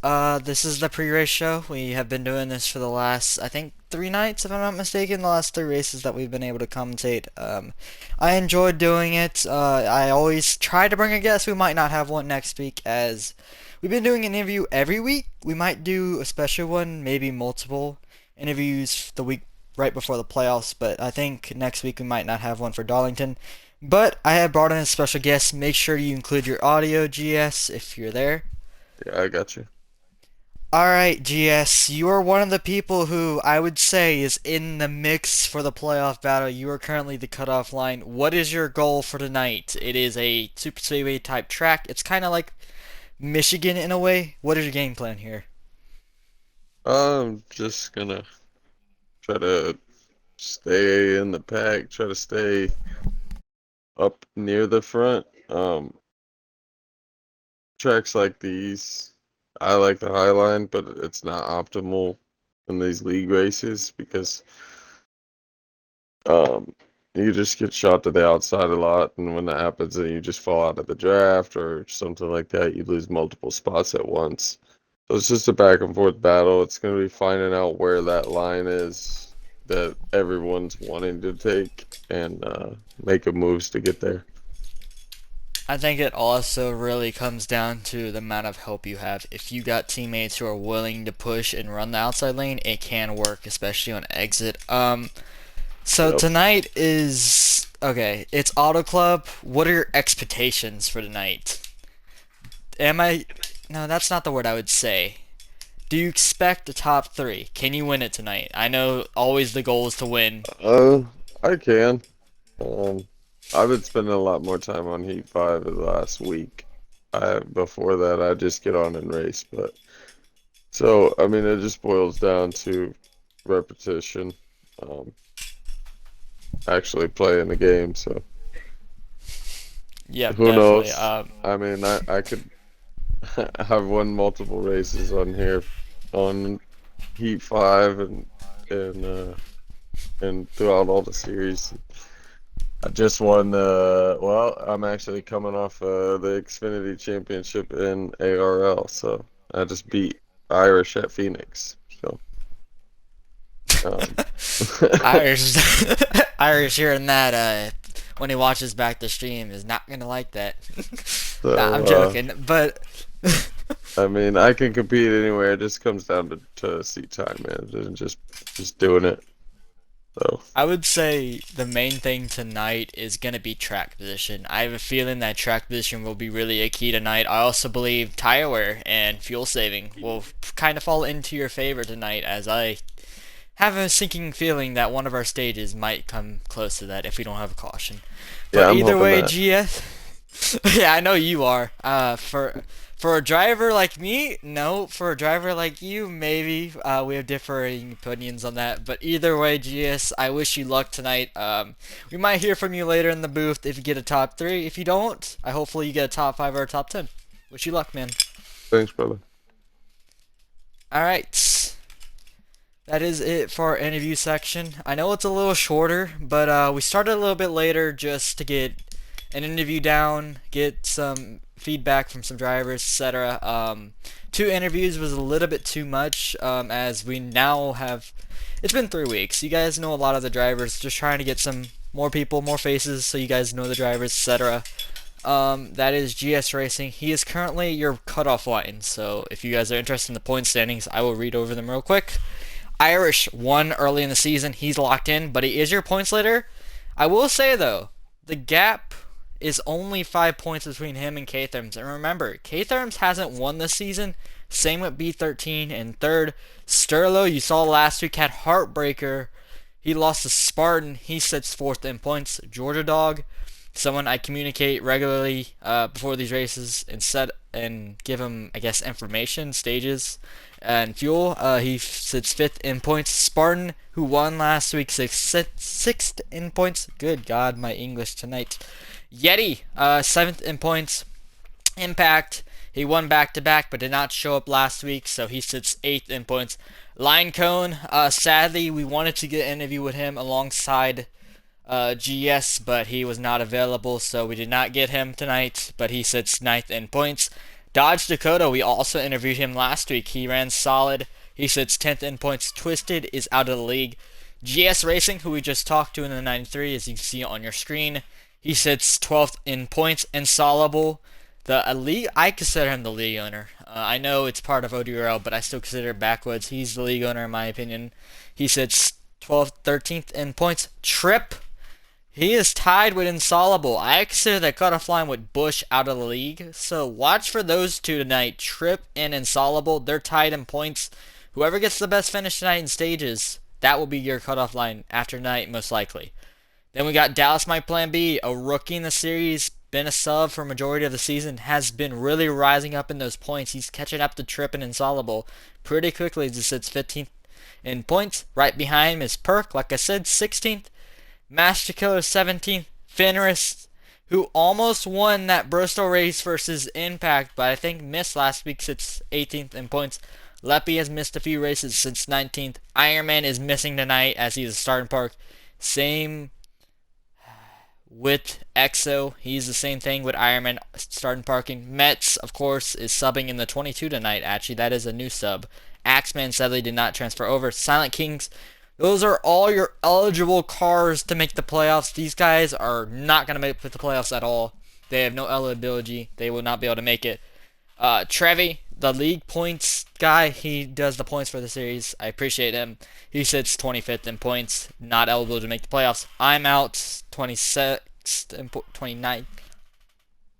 This is the pre-race show. We have been doing this for the last, I think, 3 nights, if I'm not mistaken, the last 3 races that we've been able to commentate. I enjoyed doing it. I always try to bring a guest. We might not have one next week, as we've been doing an interview every week. We might do a special one, maybe multiple interviews the week right before the playoffs, but I think next week we might not have one for Darlington. But I have brought in a special guest. Make sure you include your audio, GS, if you're there. Yeah, I got you. Alright, GS, you are one of the people who I would say is in the mix for the playoff battle. You are currently the cutoff line. What is your goal for tonight? It is a super speedway type track. It's kind of like Michigan in a way. What is your game plan here? I'm just gonna try to stay in the pack, try to stay up near the front. Tracks like these, I like the high line, but it's not optimal in these league races because um you just get shot to the outside a lot, and when that happens, then you just fall out of the draft or something like that. You lose multiple spots at once. So it's just a back and forth battle. It's going to be finding out where that line is that everyone's wanting to take and making moves to get there. I think it also really comes down to the amount of help you have. If you got teammates who are willing to push and run the outside lane, it can work, especially on exit. So Yep. tonight is okay. It's Auto Club. What are your expectations for tonight? Am I? No, that's not the word I would say. Do you expect a top three? Can you win it tonight? I know always the goal is to win. Uh, I can. Um, I've been spending a lot more time on Heat 5 the last week. Before that, I just get on and race. But so, I mean, it just boils down to repetition. Um, actually playing the game. So Yep, who definitely. knows? I mean, I could. I've won multiple races on here on Heat 5 and throughout all the series. I just won well, I'm actually coming off the Xfinity Championship in ARL, so I just beat Irish at Phoenix. So um Irish, Irish hearing that when he watches back the stream is not gonna like that. Nah, I'm so joking, but I mean, I can compete anywhere. It just comes down to seat time, man, and just doing it. So I would say the main thing tonight is going to be track position. I have a feeling that track position will be really a key tonight. I also believe tire wear and fuel saving will kind of fall into your favor tonight, as I have a sinking feeling that one of our stages might come close to that if we don't have a caution. yeah, But I'm either hoping way, that. GS, yeah, I know you are. For a driver like me, no. For a driver like you, maybe. We have differing opinions on that. But either way, GS, I wish you luck tonight. We might hear from you later in the booth if you get a top three. If you don't, I hopefully you get a top five or a top 10. Wish you luck, man. Thanks, brother. All right. That is it for our interview section. I know it's a little shorter, but we started a little bit later just to get an interview down, get some feedback from some drivers, etc. 2 interviews was a little bit too much, as we now have. It's been 3 weeks. You guys know a lot of the drivers. Just trying to get some more people, more faces, so you guys know the drivers, etc. That is GS Racing. He is currently your cutoff line. So if you guys are interested in the point standings, I will read over them real quick. Irish won early in the season. He's locked in, but he is your points leader. I will say though, the gap is only 5 points between him and K-Therms. And remember, K-Therms hasn't won this season. Same with B13 and third. Sterlo, you saw last week, had Heartbreaker. He lost to Spartan. He sits fourth in points. Georgia Dog, someone I communicate regularly before these races and set and give him, I guess, information, stages, and fuel. He sits fifth in points. Spartan, who won last week, sits sixth in points. Good God, my English tonight. Yeti, seventh in points. Impact, he won back to back, but did not show up last week, so he sits eighth in points. Line Cone, sadly, we wanted to get an interview with him alongside GS, but he was not available, so we did not get him tonight. But he sits ninth in points. Dodge Dakota, we also interviewed him last week. He ran solid. He sits 10th in points. Twisted is out of the league. GS Racing, who we just talked to in the 93, as you can see on your screen, he sits 12th in points. Insolable, the league, I consider him the league owner. I know it's part of ODRL, but I still consider Backwoods. He's the league owner in my opinion. He sits 12th, 13th in points. Trip, he is tied with Insolable. I consider that cutoff line with Bush out of the league. So watch for those two tonight. Trip and Insolable. They're tied in points. Whoever gets the best finish tonight in stages, that will be your cutoff line after night, most likely. Then we got Dallas My Plan B, a rookie in the series, been a sub for majority of the season, has been really rising up in those points. He's catching up to Trip and Insolable pretty quickly as he sits 15th in points. Right behind him is Perk, like I said, 16th. Master Killer 17th. Fenris, who almost won that Bristol race versus Impact, but I think missed last week, sits 18th in points. Leppy has missed a few races since 19th. Ironman is missing tonight as he's a starting park. Same with EXO. He's the same thing with Ironman starting parking. Mets, of course, is subbing in the 22 tonight. Actually, that is a new sub. Axeman sadly did not transfer over. Silent Kings, those are all your eligible cars to make the playoffs. These guys are not going to make the playoffs at all. They have no eligibility. They will not be able to make it. Trevi, the league points guy, he does the points for the series. I appreciate him. He sits 25th in points, not eligible to make the playoffs. I'm out 26th in 29th,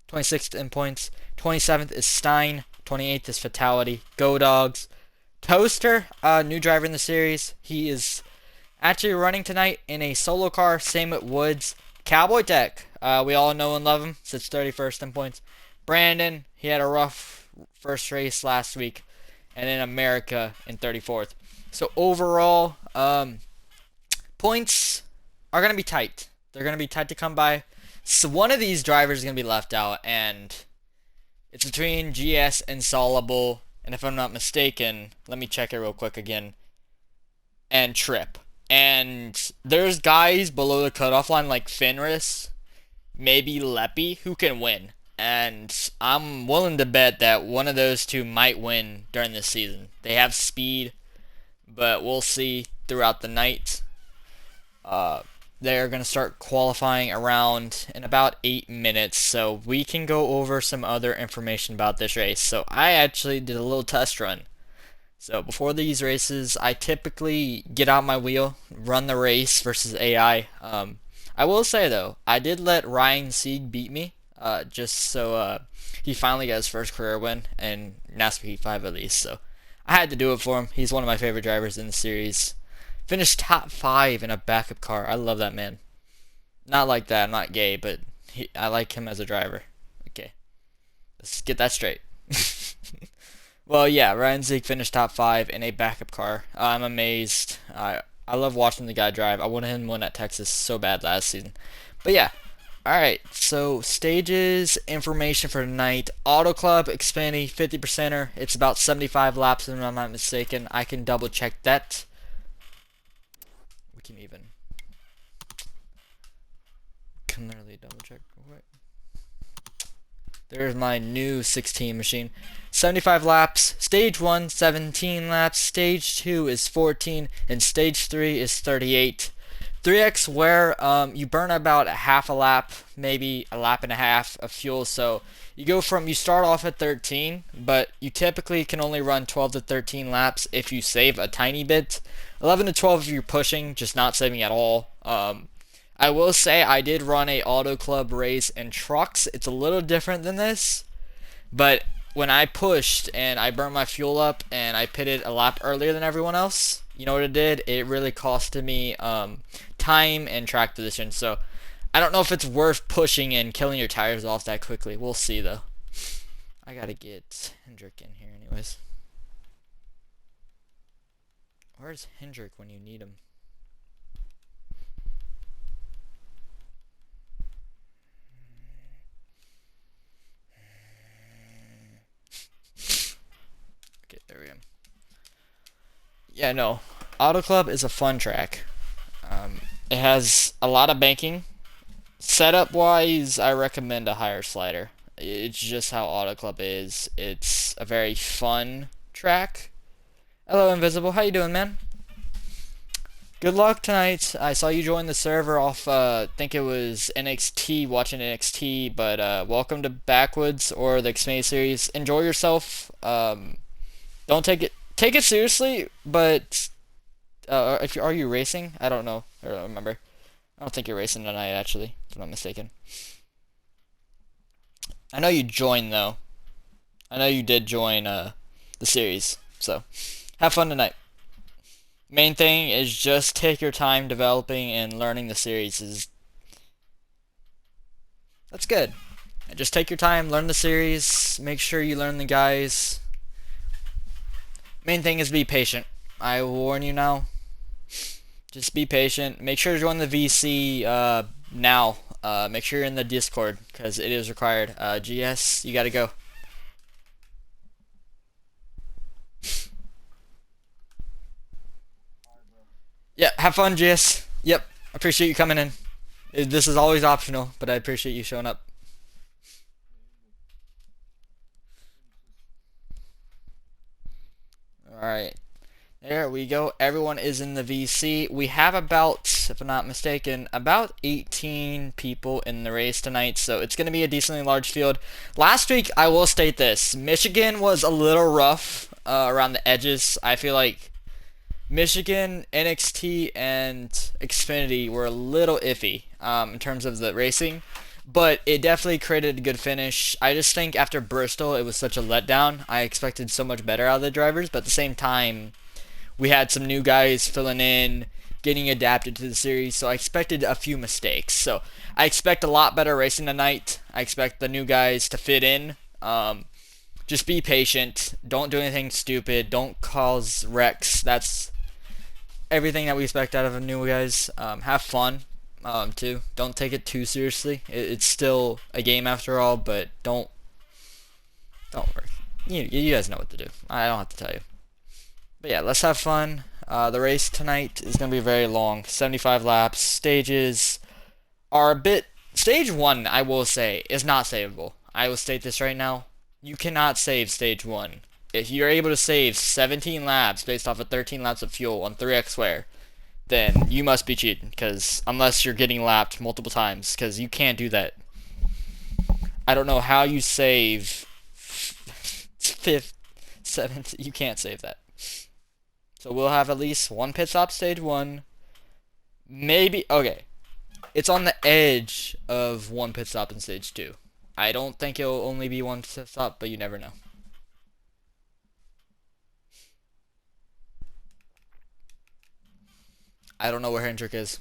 26th in points. 27th is Stein. 28th is Fatality. Go Dogs. Toaster, new driver in the series. He is actually running tonight in a solo car. Same with Woods. Cowboy Tech, we all know and love him. Sits 31st in points. Brandon, he had a rough first race last week. And in America in 34th. So overall, points are going to be tight. They're going to be tight to come by. So one of these drivers is going to be left out. And it's between GS and Solable. And if I'm not mistaken, let me check it real quick again. And Trip. And there's guys below the cutoff line like Fenris, maybe Leppy, who can win. And I'm willing to bet that one of those two might win during this season. They have speed, but we'll see throughout the night. They're going to start qualifying around in about 8 minutes, so we can go over some other information about this race. So I actually did a little test run. So before these races, I typically get out my wheel, run the race versus AI. I will say though, I did let Ryan Sieg beat me. Just so he finally got his first career win in NASCAR Heat 5 at least. So I had to do it for him. He's one of my favorite drivers in the series. Finished top 5 in a backup car. I love that man. Not like that. I'm not gay, but I like him as a driver. Okay, let's get that straight. Well, yeah, Ryan Sieg finished top 5 in a backup car. I'm amazed. I love watching the guy drive. I wanted him to win at Texas so bad last season. But yeah. Alright, so stages, information for tonight. Auto Club, Xfinity, 50%er. It's about 75 laps if I'm not mistaken. I can double check that. We can literally double check real quick. There's my new 16 machine. 75 laps. Stage 1, 17 laps. Stage 2 is 14. And Stage 3 is 38. 3x where you burn about a half a lap, maybe a lap and a half of fuel. So you start off at 13, but you typically can only run 12 to 13 laps if you save a tiny bit. 11 to 12 if you're pushing, just not saving at all. I will say I did run a Auto Club race in trucks. It's a little different than this, but when I pushed and I burned my fuel up and I pitted a lap earlier than everyone else, you know what it did? It really costed me time and track position. So I don't know if it's worth pushing and killing your tires off that quickly. We'll see though. I gotta get Hendrick in here anyways. Where's Hendrick when you need him? Okay, there we go. Yeah, no. Auto Club is a fun track. It has a lot of banking. Setup wise, I recommend a higher slider. It's just how Auto Club is. It's a very fun track. Hello, Invisible. How you doing, man? Good luck tonight. I saw you join the server off, I think it was NXT, watching NXT, but welcome to Backwoods or the Xmay series. Enjoy yourself. Don't take it seriously, but if you are you racing? I don't know. I don't remember. I don't think you're racing tonight, actually, if I'm not mistaken. I know you joined though. I know you did join the series. So have fun tonight. Main thing is just take your time developing and learning the series. That's good. And just take your time, learn the series, make sure you learn the guys. Main thing is be patient. I will warn you now. Just be patient. Make sure to join the VC now. Make sure you're in the Discord because it is required. GS, you gotta go. Yeah, have fun, GS. Yep, appreciate you coming in. This is always optional, but I appreciate you showing up. Alright. There we go. Everyone is in the VC. We have about, if I'm not mistaken, about 18 people in the race tonight, so it's going to be a decently large field. Last week, I will state this. Michigan was a little rough around the edges. I feel like Michigan, NXT, and Xfinity were a little iffy in terms of the racing, but it definitely created a good finish. I just think after Bristol, it was such a letdown. I expected so much better out of the drivers, but at the same time, we had some new guys filling in, getting adapted to the series, so I expected a few mistakes. So I expect a lot better racing tonight. I expect the new guys to fit in. Just be patient. Don't do anything stupid. Don't cause wrecks. That's everything that we expect out of the new guys. Have fun, too. Don't take it too seriously. It's still a game after all, but don't worry. You guys know what to do. I don't have to tell you. But yeah, let's have fun. The race tonight is going to be very long. 75 laps. Stages are a bit... Stage 1, I will say, is not savable. I will state this right now. You cannot save Stage 1. If you're able to save 17 laps based off of 13 laps of fuel on 3x square, then you must be cheating. Because unless you're getting lapped multiple times, because you can't do that. I don't know how you save 5th, 7th. You can't save that. So we'll have at least one pit stop stage 1. Maybe, okay. It's on the edge of one pit stop in stage 2. I don't think it'll only be one pit stop, but you never know. I don't know where Hendrick is.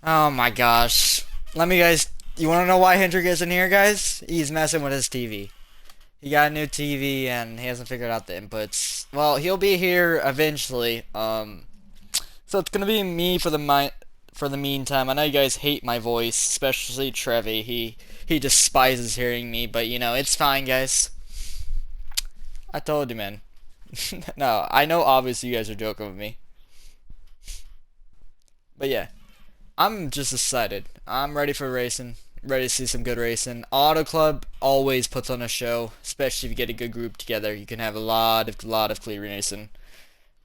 Oh my gosh. Let me guys, you want to know why Hendrick isn't here, guys? He's messing with his TV. He got a new TV and he hasn't figured out the inputs. Well, he'll be here eventually. So it's gonna be me for the meantime. I know you guys hate my voice, especially Trevi. He despises hearing me, but you know it's fine, guys. I told you, man. No, I know. Obviously, you guys are joking with me, but yeah. I'm just excited. I'm ready for racing. Ready to see some good racing. Auto Club always puts on a show, especially if you get a good group together. You can have a lot of clean racing.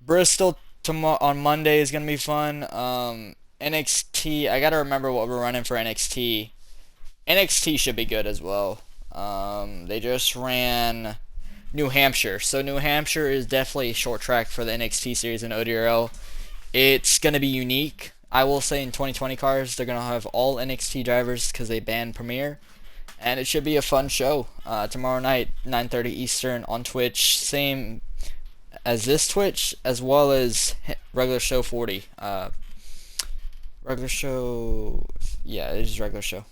Bristol tomorrow on Monday is gonna be fun. NXT. I gotta remember what we're running for NXT. NXT should be good as well. They just ran New Hampshire, so New Hampshire is definitely a short track for the NXT series in ODRL. It's gonna be unique. I will say in 2020 cars, they're going to have all NXT drivers because they banned Premiere. And it should be a fun show. Tomorrow night, 9:30 Eastern on Twitch. Same as this Twitch, as well as regular show 40. Regular show... Yeah, it is regular show.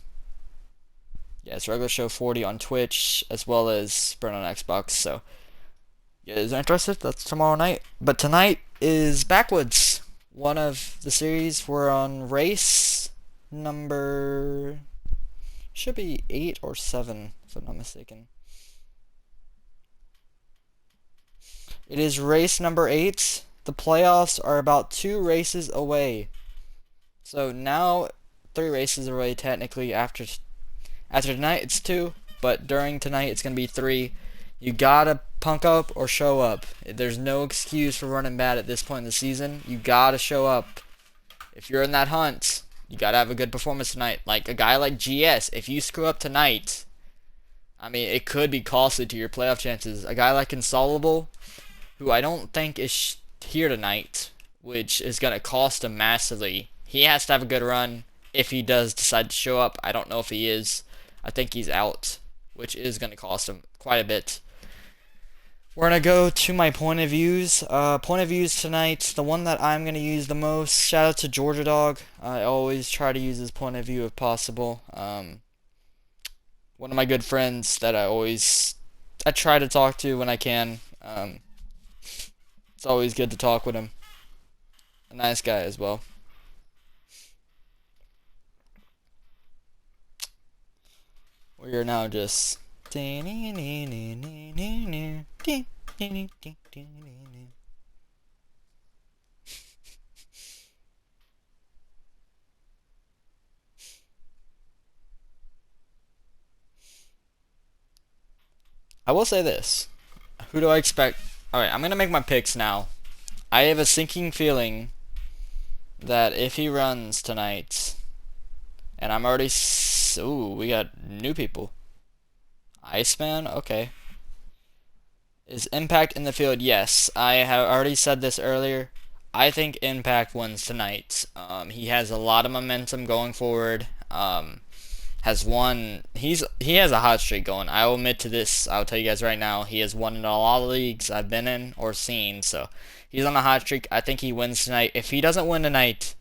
Yeah, it's regular show 40 on Twitch as well as Burn on Xbox. So, yeah, is interested? That's tomorrow night. But tonight is Backwoods. One of the series. We're on race number should be 8 or 7 if I'm not mistaken. It is race number 8. The playoffs are about 2 races away. So now 3 races away technically. After tonight it's 2, but during tonight it's going to be 3. You gotta punk up or show up. There's no excuse for running bad at this point in the season. You gotta show up. If you're in that hunt, you gotta have a good performance tonight. Like a guy like GS, if you screw up tonight, I mean, it could be costly to your playoff chances. A guy like Insolable, who I don't think is here tonight, which is gonna cost him massively. He has to have a good run if he does decide to show up. I don't know if he is. I think he's out, which is gonna cost him quite a bit. We're gonna go to my point of views. Point of views tonight. The one that I'm gonna use the most. Shout out to Georgia Dog. I always try to use his point of view if possible. One of my good friends that I try to talk to when I can. It's always good to talk with him. A nice guy as well. We are now just. I will say this. Who do I expect? Alright, I'm going to make my picks now. I have a sinking feeling that if he runs tonight, and I'm already. Ooh, we got new people. Iceman? Okay. Is Impact in the field? Yes. I have already said this earlier. I think Impact wins tonight. He has a lot of momentum going forward. Has won. He has a hot streak going. I will admit to this. I'll tell you guys right now. He has won in a lot of leagues I've been in or seen. So he's on a hot streak. I think he wins tonight. If he doesn't win tonight,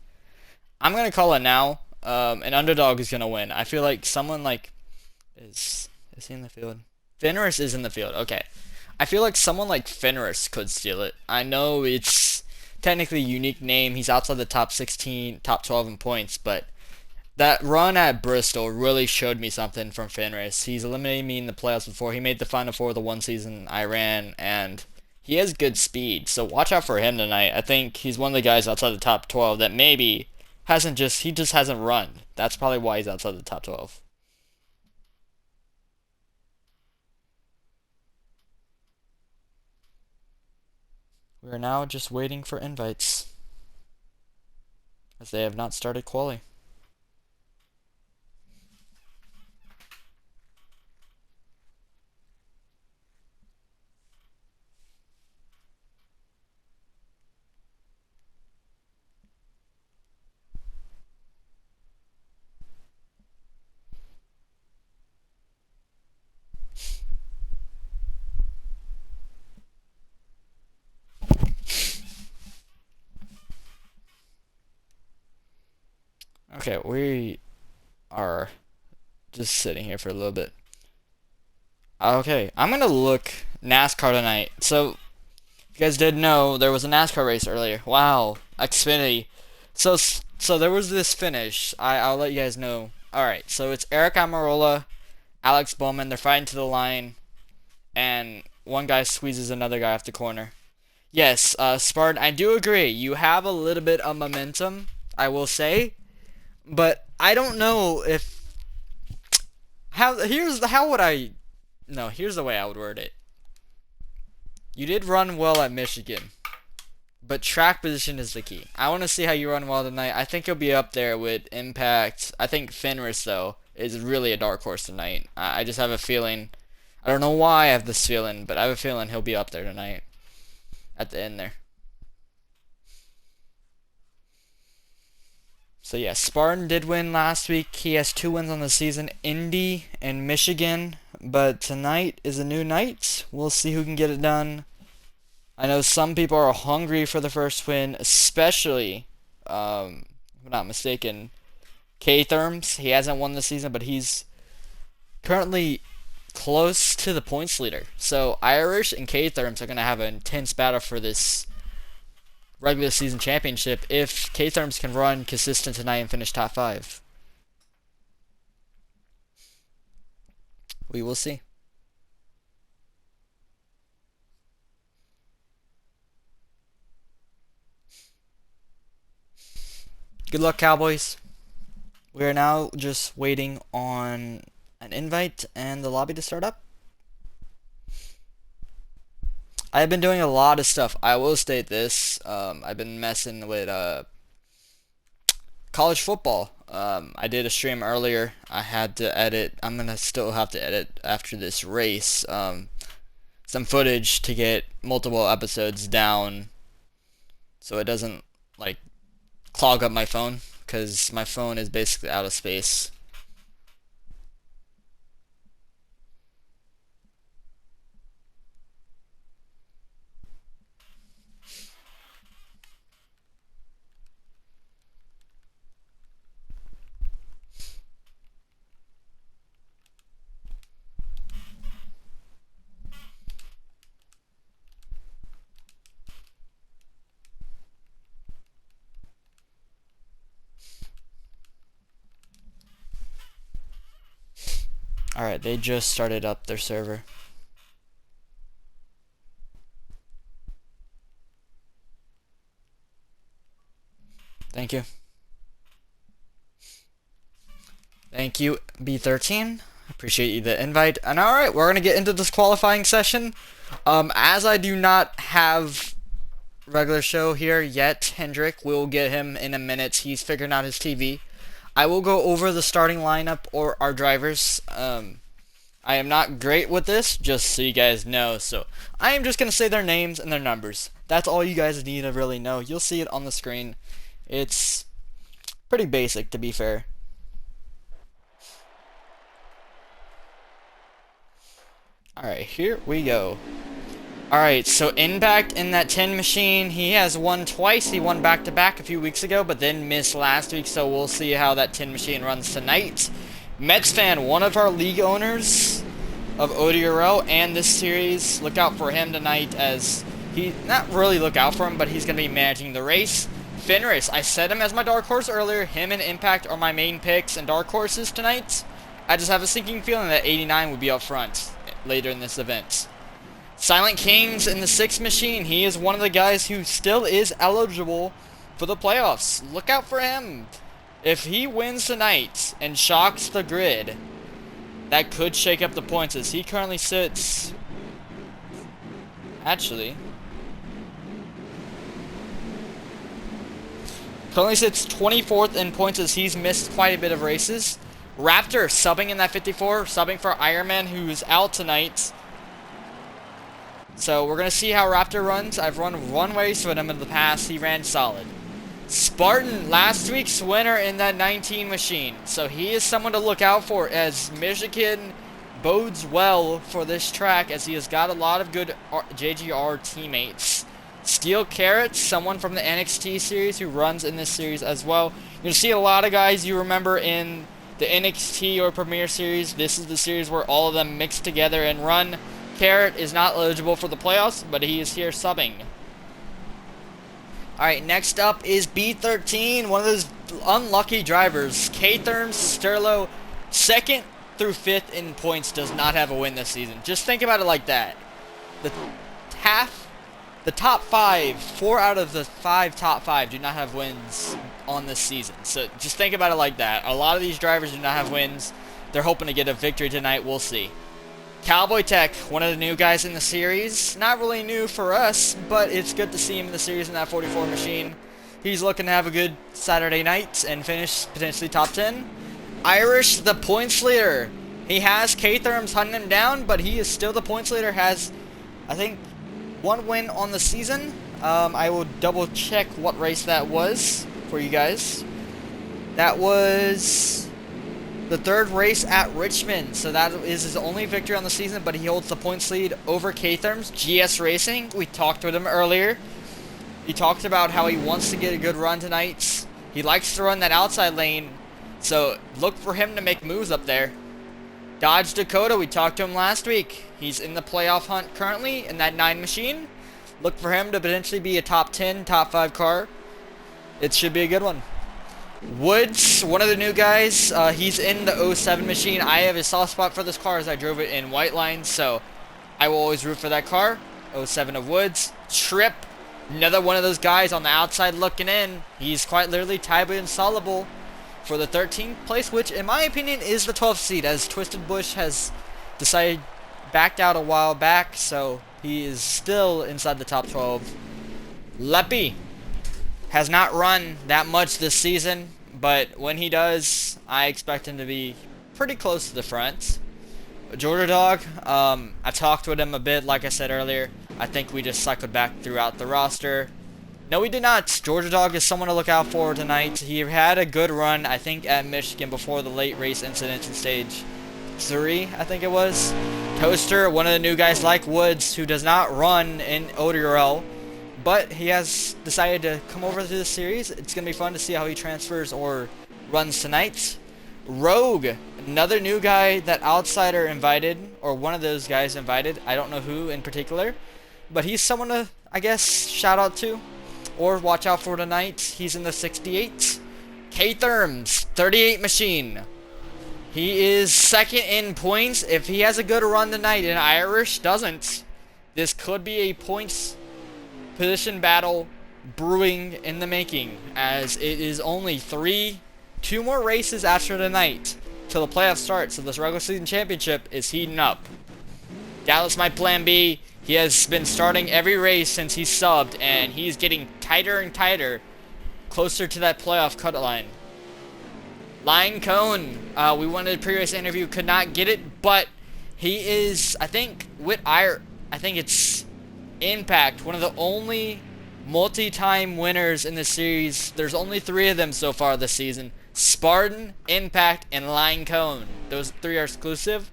I'm gonna call it now. An underdog is gonna win. I feel like someone like is he in the field? Fenris is in the field. Okay. I feel like someone like Fenris could steal it. I know it's technically a unique name. He's outside the top 16, top 12 in points, but that run at Bristol really showed me something from Fenris. He's eliminated me in the playoffs before. He made the Final Four the one season I ran, and he has good speed. So watch out for him tonight. I think he's one of the guys outside the top 12 that maybe he just hasn't run. That's probably why he's outside the top 12. We are now just waiting for invites, as they have not started quali. Okay, we are just sitting here for a little bit. Okay, I'm gonna look NASCAR tonight. So, you guys did know there was a NASCAR race earlier. Wow, Xfinity. So there was this finish. I'll let you guys know. All right, so it's Eric Almirola, Alex Bowman. They're fighting to the line, and one guy squeezes another guy off the corner. Yes, Spartan. I do agree. You have a little bit of momentum, I will say, but I don't know if how would I. No, here's the way I would word it. You did run well at Michigan, but track position is the key. I want to see how you run well tonight. I think you'll be up there with Impact. I think Fenris, though, is really a dark horse tonight. I just have a feeling. I don't know why I have this feeling, but I have a feeling he'll be up there tonight. At the end there. So yeah, Spartan did win last week. He has 2 wins on the season, Indy and Michigan. But tonight is a new night. We'll see who can get it done. I know some people are hungry for the first win, especially, if I'm not mistaken, K-Therms. He hasn't won this season, but he's currently close to the points leader. So Irish and K-Therms are going to have an intense battle for this regular season championship if K-Therms can run consistent tonight and finish top 5. We will see. Good luck, Cowboys. We are now just waiting on an invite and the lobby to start up. I have been doing a lot of stuff. I will state this. I've been messing with college football. I did a stream earlier. I had to edit. I'm going to still have to edit after this race. Some footage to get multiple episodes down so it doesn't like clog up my phone, because my phone is basically out of space. Alright, they just started up their server. Thank you. Thank you, B13. Appreciate you the invite. And alright, we're going to get into this qualifying session. As I do not have regular show here yet, Hendrick, we'll get him in a minute. He's figuring out his TV. I will go over the starting lineup or our drivers. I am not great with this, just so you guys know. So I am just going to say their names and their numbers. That's all you guys need to really know. You'll see it on the screen. It's pretty basic, to be fair. Alright, here we go. Alright, so Impact in that 10 machine, he has won twice. He won back-to-back a few weeks ago, but then missed last week, so we'll see how that 10 machine runs tonight. Mets fan, one of our league owners of ODRL and this series. Look out for him tonight, as he, not really look out for him, but he's going to be managing the race. Fenris, I set him as my dark horse earlier. Him and Impact are my main picks and dark horses tonight. I just have a sinking feeling that 89 would be up front later in this event. Silent Kings in the 6 machine. He is one of the guys who still is eligible for the playoffs. Look out for him. If he wins tonight and shocks the grid, that could shake up the points, as he currently sits... Actually... Currently sits 24th in points, as he's missed quite a bit of races. Raptor subbing in that 54, subbing for Ironman, who's out tonight. So we're going to see how Raptor runs. I've run one race with him in the past. He ran solid. Spartan, last week's winner in that 19 machine. So he is someone to look out for, as Michigan bodes well for this track, as he has got a lot of good JGR teammates. Steel Carrot, someone from the NXT series who runs in this series as well. You'll see a lot of guys you remember in the NXT or Premier Series. This is the series where all of them mix together and run. Carrot is not eligible for the playoffs, but he is here subbing. Alright, next up is B13, one of those unlucky drivers. K-Therms, Sterlo, 2nd through 5th in points, does not have a win this season. Just think about it like that. The top 5, 4 out of the 5 top 5 do not have wins on this season. So just think about it like that. A lot of these drivers do not have wins. They're hoping to get a victory tonight. We'll see. Cowboy Tech, one of the new guys in the series. Not really new for us, but it's good to see him in the series in that 44 machine. He's looking to have a good Saturday night and finish potentially top 10. Irish, the points leader. He has K-Therms hunting him down, but he is still the points leader. Has, I think, 1 win on the season. I will double check what race that was for you guys. That was the 3rd race at Richmond, so that is his only victory on the season, but he holds the points lead over K-Therms. GS Racing, we talked with him earlier. He talked about how he wants to get a good run tonight. He likes to run that outside lane, so look for him to make moves up there. Dodge Dakota, we talked to him last week. He's in the playoff hunt currently in that 9 machine. Look for him to potentially be a top 10, top 5 car. It should be a good one. Woods, one of the new guys, he's in the 07 machine. I have a soft spot for this car as I drove it in white lines, so I will always root for that car. 07 of Woods. Trip, another one of those guys on the outside looking in. He's quite literally tied insoluble for the 13th place, which in my opinion is the 12th seed, as Twisted Bush has decided backed out a while back, so he is still inside the top 12. Leppy has not run that much this season, but when he does, I expect him to be pretty close to the front. Georgia Dog, I talked with him a bit, like I said earlier. I think we just cycled back throughout the roster. No, we did not. Georgia Dog is someone to look out for tonight. He had a good run, I think, at Michigan before the late race incident in stage 3, I think it was. Toaster, one of the new guys like Woods, who does not run in ODRL, but he has decided to come over to the series. It's going to be fun to see how he transfers or runs tonight. Rogue, another new guy that Outsider invited, or one of those guys invited. I don't know who in particular, but he's someone to, I guess, shout out to or watch out for tonight. He's in the 68. K-Therms, 38 machine. He is second in points. If he has a good run tonight and Irish doesn't, this could be a points position battle brewing in the making, as it is only two more races after tonight till the playoffs start, so this regular season championship is heating up. Dallas, my plan B. He has been starting every race since he subbed, and he's getting tighter and tighter, closer to that playoff cut line. Lion Cone, we wanted a pre-race interview, could not get it, but he is, I think, I think it's Impact, one of the only multi-time winners in the series. There's only 3 of them so far this season. Spartan, Impact, and Lion Cone. Those 3 are exclusive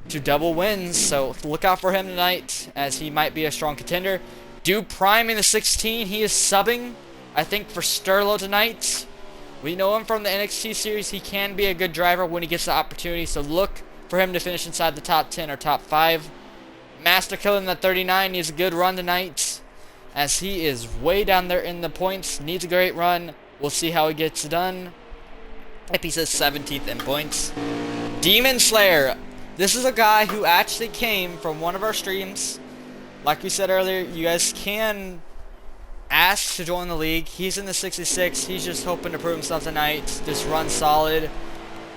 to double wins, so look out for him tonight, as he might be a strong contender. Do Prime in the 16, he is subbing, I think, for Sterlo tonight. We know him from the NXT series. He can be a good driver when he gets the opportunity, so look for him to finish inside the top 10 or top 5. Master Killer in the 39 needs a good run tonight, as he is way down there in the points. Needs a great run. We'll see how he gets it done. If he says 17th in points. Demon Slayer. This is a guy who actually came from one of our streams. Like we said earlier, you guys can ask to join the league. He's in the 66. He's just hoping to prove himself tonight. Just run solid.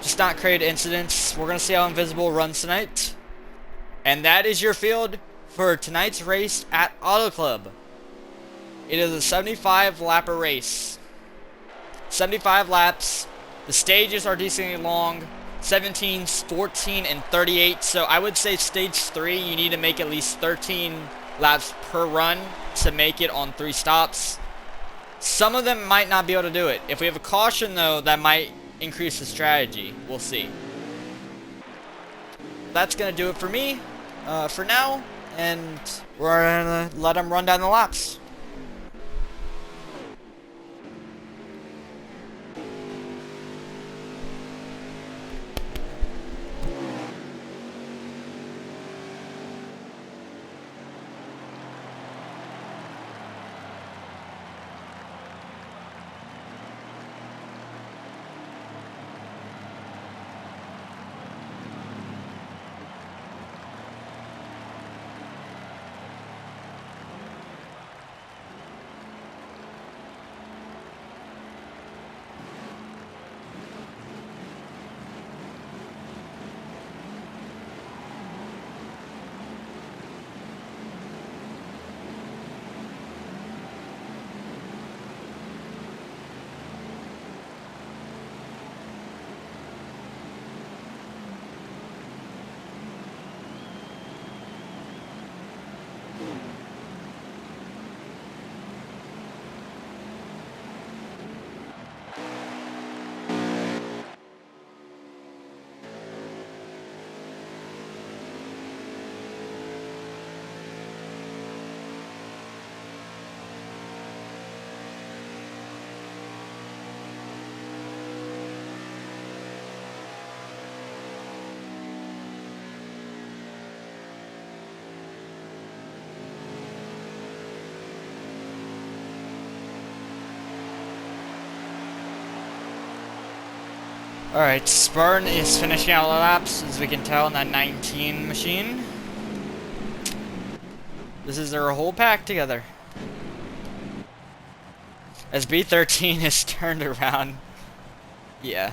Just not create incidents. We're going to see how Invisible runs tonight. And that is your field for tonight's race at Auto Club. It is a 75 lapper race. 75 laps. The stages are decently long. 17, 14, and 38. So I would say stage 3, you need to make at least 13 laps per run to make it on 3 stops. Some of them might not be able to do it. If we have a caution, though, that might increase the strategy. We'll see. That's going to do it for me for now, and we're going to let them run down the laps. Alright, Spartan is finishing out the laps, as we can tell, in that 19 machine. This is their whole pack together. As B13 is turned around. Yeah.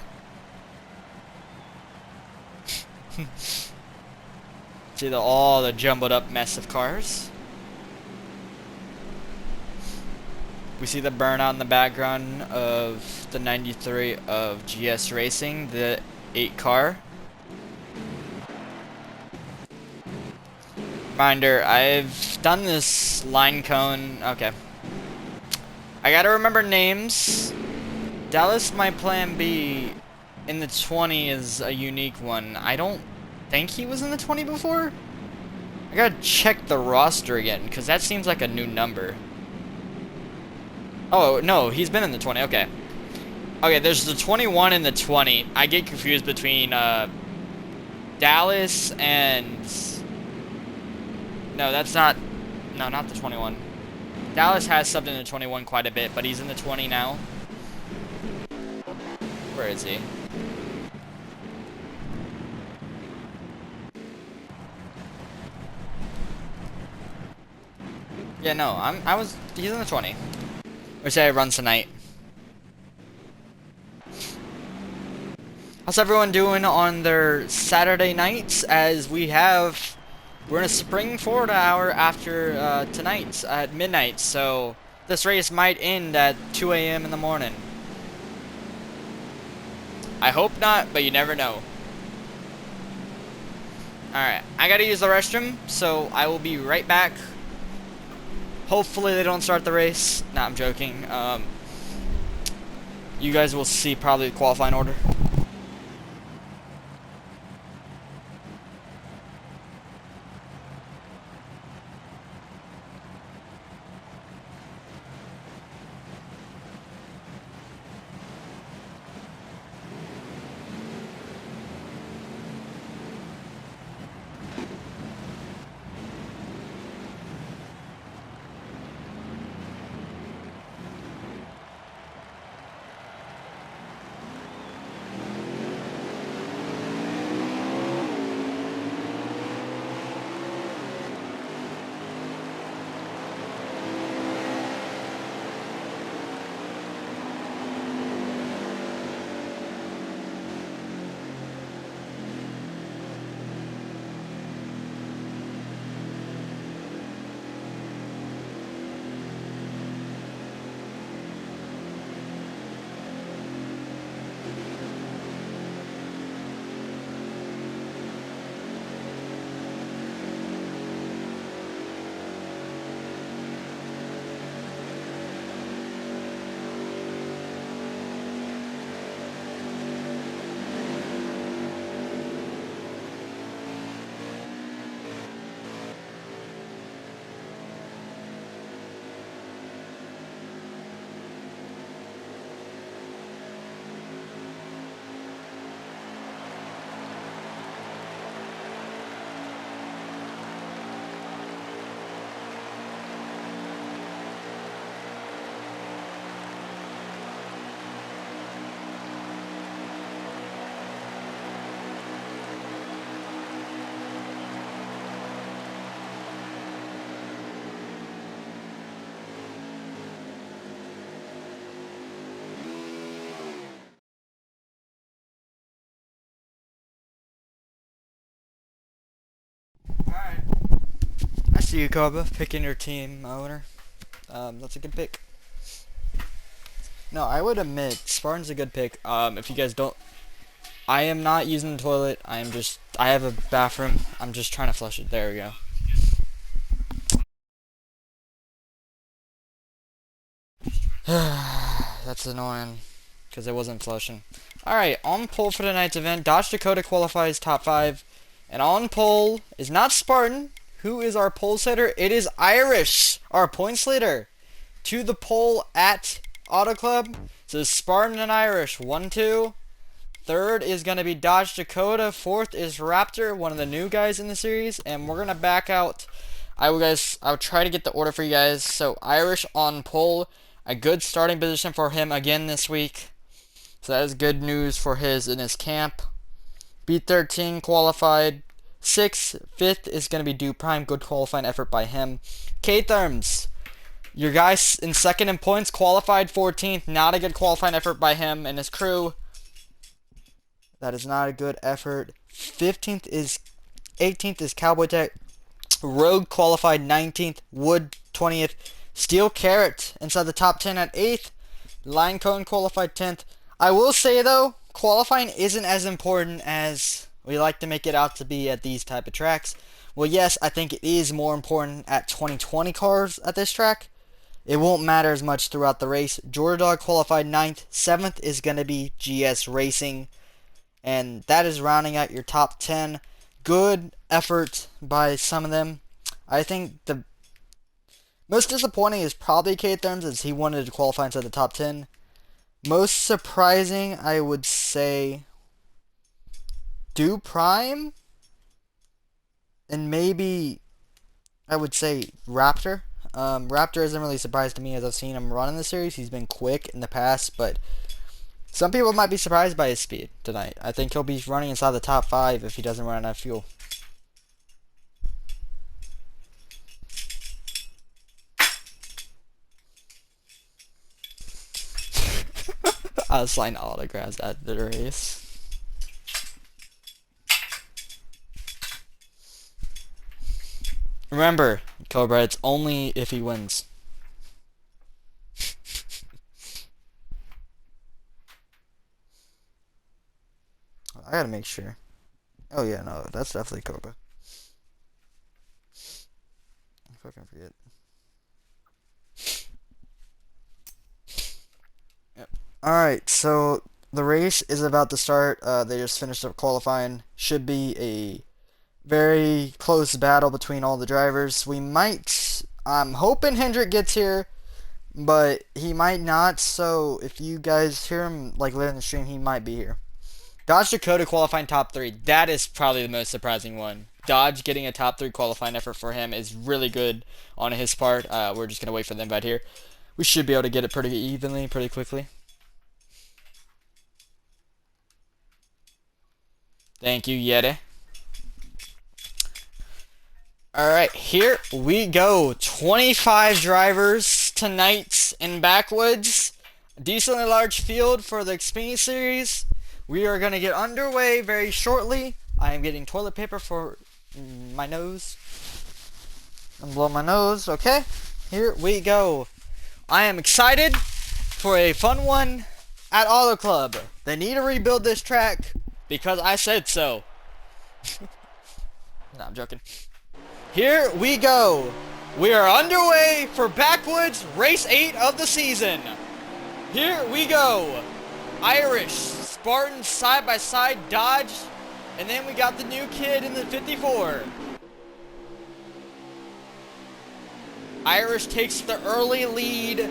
See all the jumbled up mess of cars. We see the burnout in the background of the 93 of GS Racing, the 8 car. Reminder, I've done this line cone. Okay. I gotta remember names. Dallas, my plan B in the 20 is a unique one. I don't think he was in the 20 before. I gotta check the roster again, because that seems like a new number. Oh, no, he's been in the 20, okay. Okay, there's the 21 and the 20. I get confused between, Dallas and... No, that's not... No, not the 21. Dallas has subbed in the 21 quite a bit, but he's in the 20 now. Where is he? Yeah, no, he's in the 20. Or say I run tonight. How's everyone doing on their Saturday nights as we're in a spring Florida hour after tonight at midnight, so this race might end at 2 a.m. in the morning. I hope not, but you never know. Alright, I gotta use the restroom, so I will be right back. Hopefully they don't start the race. Nah, I'm joking. You guys will see probably the qualifying order. Alright. I see you, Koba, picking your team owner. That's a good pick. No, I would admit, Spartan's a good pick. If you guys don't... I am not using the toilet. I have a bathroom. I'm just trying to flush it. There we go. That's annoying, because it wasn't flushing. Alright, on pole for tonight's event, Dodge Dakota qualifies top 5. And on pole is not Spartan. Who is our pole sitter? It is Irish, our points leader. To the pole at Auto Club. So Spartan and Irish, 1-2. Third is going to be Dodge Dakota. Fourth is Raptor, one of the new guys in the series. And we're going to back out. I'll try to get the order for you guys. So Irish on pole. A good starting position for him again this week. So that is good news for his in his camp. B13 qualified 6th. 5th is going to be Do Prime. Good qualifying effort by him. K-Therms, your guy in second in points, qualified 14th. Not a good qualifying effort by him and his crew. That is not a good effort. 18th is Cowboy Tech. Rogue qualified 19th. Wood 20th. Steel Carrot inside the top 10 at 8th. Line Cone qualified 10th. I will say though, qualifying isn't as important as we like to make it out to be at these type of tracks. Well, yes, I think it is more important at 2020 cars at this track. It won't matter as much throughout the race. Georgia Dog qualified 9th. 7th is going to be GS Racing. And that is rounding out your top 10. Good effort by some of them. I think the most disappointing is probably K-Therms, as he wanted to qualify inside the top 10. Most surprising, I would say, Do Prime, and maybe I would say Raptor. Raptor isn't really surprised to me, as I've seen him run in the series. He's been quick in the past, but some people might be surprised by his speed tonight. I think he'll be running inside the top 5 if he doesn't run out of fuel. I was signing autographs at the race. Remember, Cobra, it's only if he wins. I gotta make sure. Oh yeah, no, that's definitely Cobra. I fucking forget. Yep. Alright, so the race is about to start. They just finished up qualifying. Should be a very close battle between all the drivers. I'm hoping Hendrick gets here, but he might not. So if you guys hear him like later in the stream, he might be here. Dodge Dakota qualifying top 3. That is probably the most surprising one. Dodge getting a top 3 qualifying effort for him is really good on his part. We're just going to wait for the invite here. We should be able to get it pretty evenly, pretty quickly. Thank you, Yeti. Alright, here we go. 25 drivers tonight in Backwoods. Decently large field for the Xfinity Series. We are going to get underway very shortly. I am getting toilet paper for my nose. I'm blowing my nose. Okay, here we go. I am excited for a fun one at Auto Club. They need to rebuild this track because I said so. No, I'm joking. Here we go. We are underway for Backwoods Race 8 of the season. Here we go. Irish, Spartan, side-by-side, Dodge, and then we got the new kid in the 54. Irish takes the early lead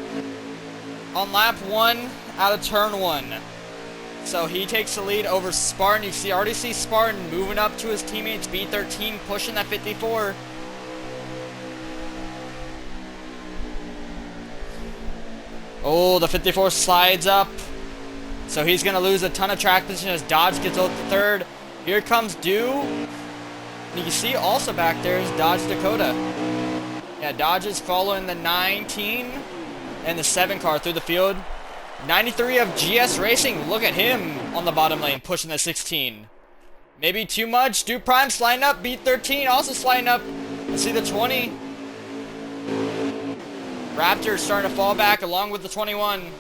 on lap 1 out of turn 1. So he takes the lead over Spartan. You already see Spartan moving up to his teammates, B13 pushing that 54. Oh, the 54 slides up. So he's going to lose a ton of track position as Dodge gets out to third. Here comes Do. And you can see also back there is Dodge Dakota. Yeah, Dodge is following the 19 and the 7 car through the field. 93 of GS Racing. Look at him on the bottom lane pushing the 16. Maybe too much. Do Prime sliding up. B13 also sliding up. Let's see the 20. Raptor starting to fall back along with the 21.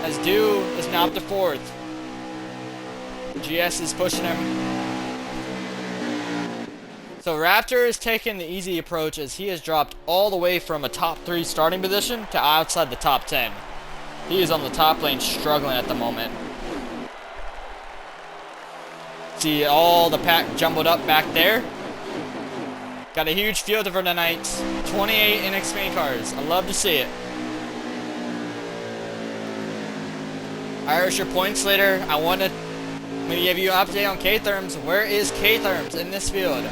As Do is now up to 4th. GS is pushing him. So Raptor is taking the easy approach as he has dropped all the way from a top 3 starting position to outside the top 10. He is on the top lane struggling at the moment. See all the pack jumbled up back there. Got a huge field for tonight. 28 in Xfinity cars. I love to see it. Irish, your points later. I want to maybe give you an update on K-Therms. Where is K-Therms in this field?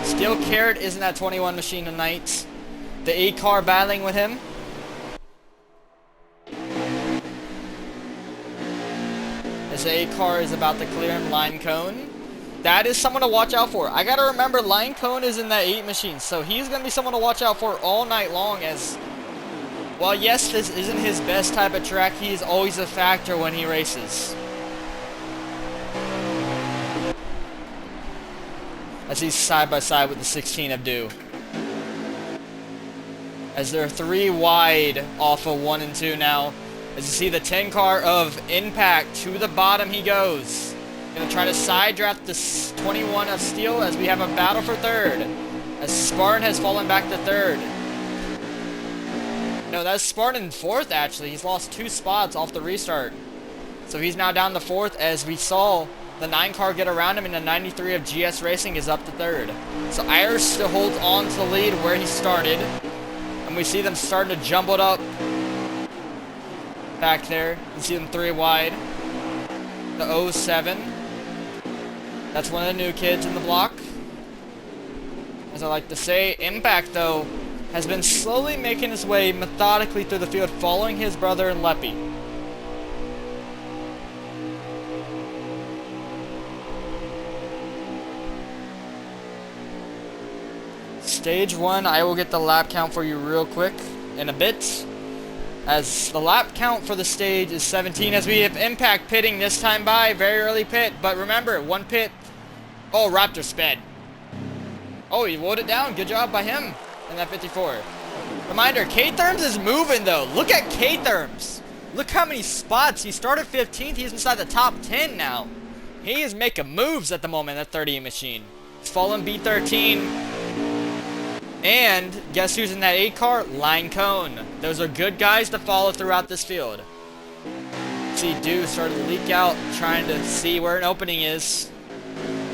Steel Carrot is in that 21 machine tonight. The 8 car battling with him. as A car is about to clear him. Line Cone. That is someone to watch out for. I gotta remember, Line Cone is in that 8 machine, so he's gonna be someone to watch out for all night long. As while yes, this isn't his best type of track, he is always a factor when he races. As he's side by side with the 16 of Dew. As they're 3 wide off of 1 and 2 now. As you see the 10 car of Impact, to the bottom he goes. Gonna try to side draft this 21 of Steel as we have a battle for 3rd. As Spartan has fallen back to 3rd. No, that's Spartan 4th actually. He's lost 2 spots off the restart. So he's now down to 4th as we saw the 9 car get around him, and the 93 of GS Racing is up to 3rd. So Irish still holds on to the lead where he started. And we see them starting to jumble it up back there. You see them 3 wide. The 07. That's one of the new kids in the block. As I like to say, Impact, though, has been slowly making his way methodically through the field, following his brother in Leppy. Stage 1, I will get the lap count for you real quick in a bit. As the lap count for the stage is 17, as we have Impact pitting this time by, very early pit. But remember, 1 pit. Oh, Raptor sped. Oh, he wrote it down. Good job by him in that 54. Reminder, K-Therms is moving though. Look at K-Therms. Look how many spots. He started 15th. He's inside the top 10 now. He is making moves at the moment, that 30 machine. He's fallen B13. And guess who's in that 8 car? Line Cone. Those are good guys to follow throughout this field. See Dew started to leak out, trying to see where an opening is.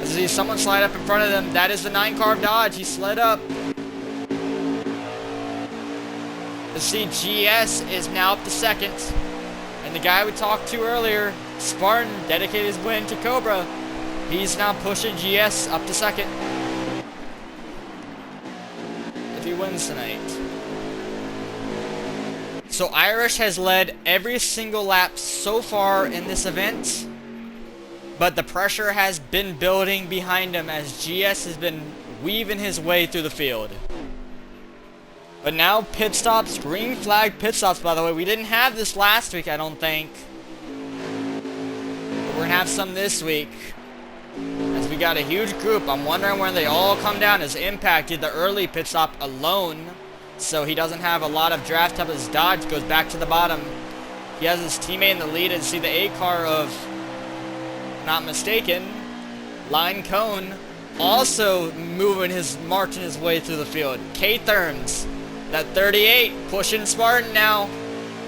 As you see someone slide up in front of them, that is the 9 car of Dodge. He slid up. You see GS is now up to 2nd. And the guy we talked to earlier, Spartan, dedicated his win to Cobra. He's now pushing GS up to 2nd. If he wins tonight. So Irish has led every single lap so far in this event. But the pressure has been building behind him as GS has been weaving his way through the field. But now pit stops, green flag pit stops, by the way. We didn't have this last week, I don't think. But we're going to have some this week. As we got a huge group. I'm wondering when they all come down, as Impact did the early pit stop alone. So he doesn't have a lot of draft up. His Dodge goes back to the bottom. He has his teammate in the lead, and see the 8 car of, not mistaken, Line Cone also marching his way through the field. K-Therms, that 38, pushing Spartan now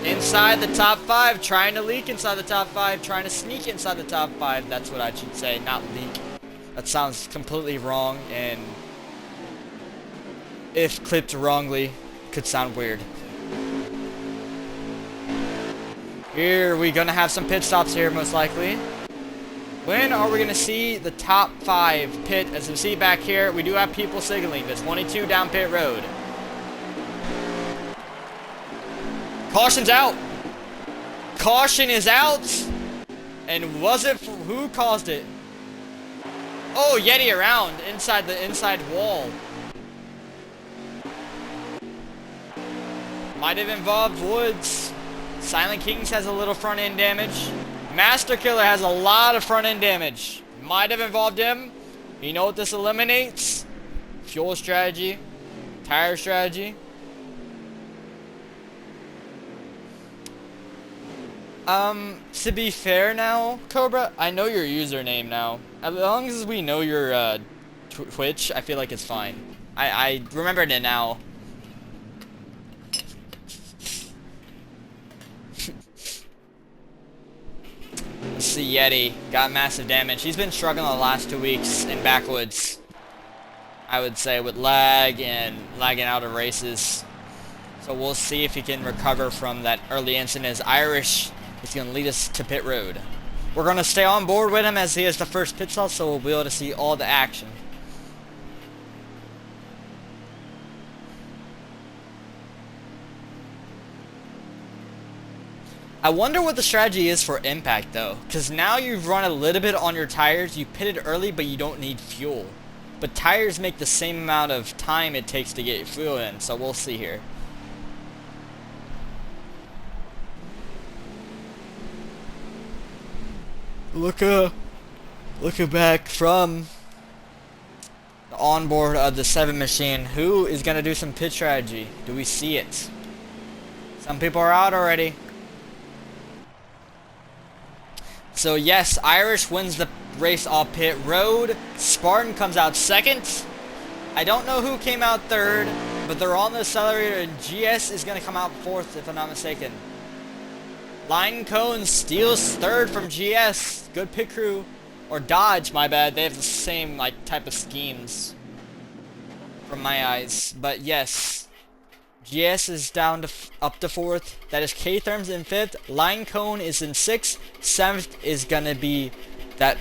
inside the top 5, trying to leak inside the top 5, trying to sneak inside the top 5. That's what I should say, not leak. That sounds completely wrong, and if clipped wrongly, could sound weird. Here we're gonna have some pit stops here, most likely. When are we gonna see the top 5 pit? As you see back here, we do have people signaling the 22 down pit road. Caution's out. Caution is out. And was it who caused it? Oh, Yeti around inside the inside wall. Might have involved Woods. Silent Kings has a little front end damage. Master Killer has a lot of front end damage. Might have involved him. You know what this eliminates? Fuel strategy. Tire strategy. To be fair now, Cobra, I know your username now. As long as we know your Twitch, I feel like it's fine. I remembered it now. Let's see, Yeti got massive damage. He's been struggling the last 2 weeks in Backwoods, I would say, with lag and lagging out of races. So we'll see if he can recover from that early incident, as Irish is going to lead us to pit road. We're going to stay on board with him as he is the first pit stop, so we'll be able to see all the action. I wonder what the strategy is for impact though, because now you've run a little bit on your tires, you pitted early but you don't need fuel. But tires make the same amount of time it takes to get your fuel in, so we'll see here. Looking back from the onboard of the 7 machine, who is going to do some pit strategy? Do we see it? Some people are out already. So yes, Irish wins the race off pit road. Spartan comes out second. I don't know who came out third, but they're on the accelerator, and GS is going to come out fourth if I'm not mistaken. Line Cone steals third from GS. Good pit crew. Or Dodge, my bad. They have the same like type of schemes from my eyes. But yes, GS is down to up to fourth. That is K-Therms in fifth. Line Cone is in sixth. Seventh is gonna be that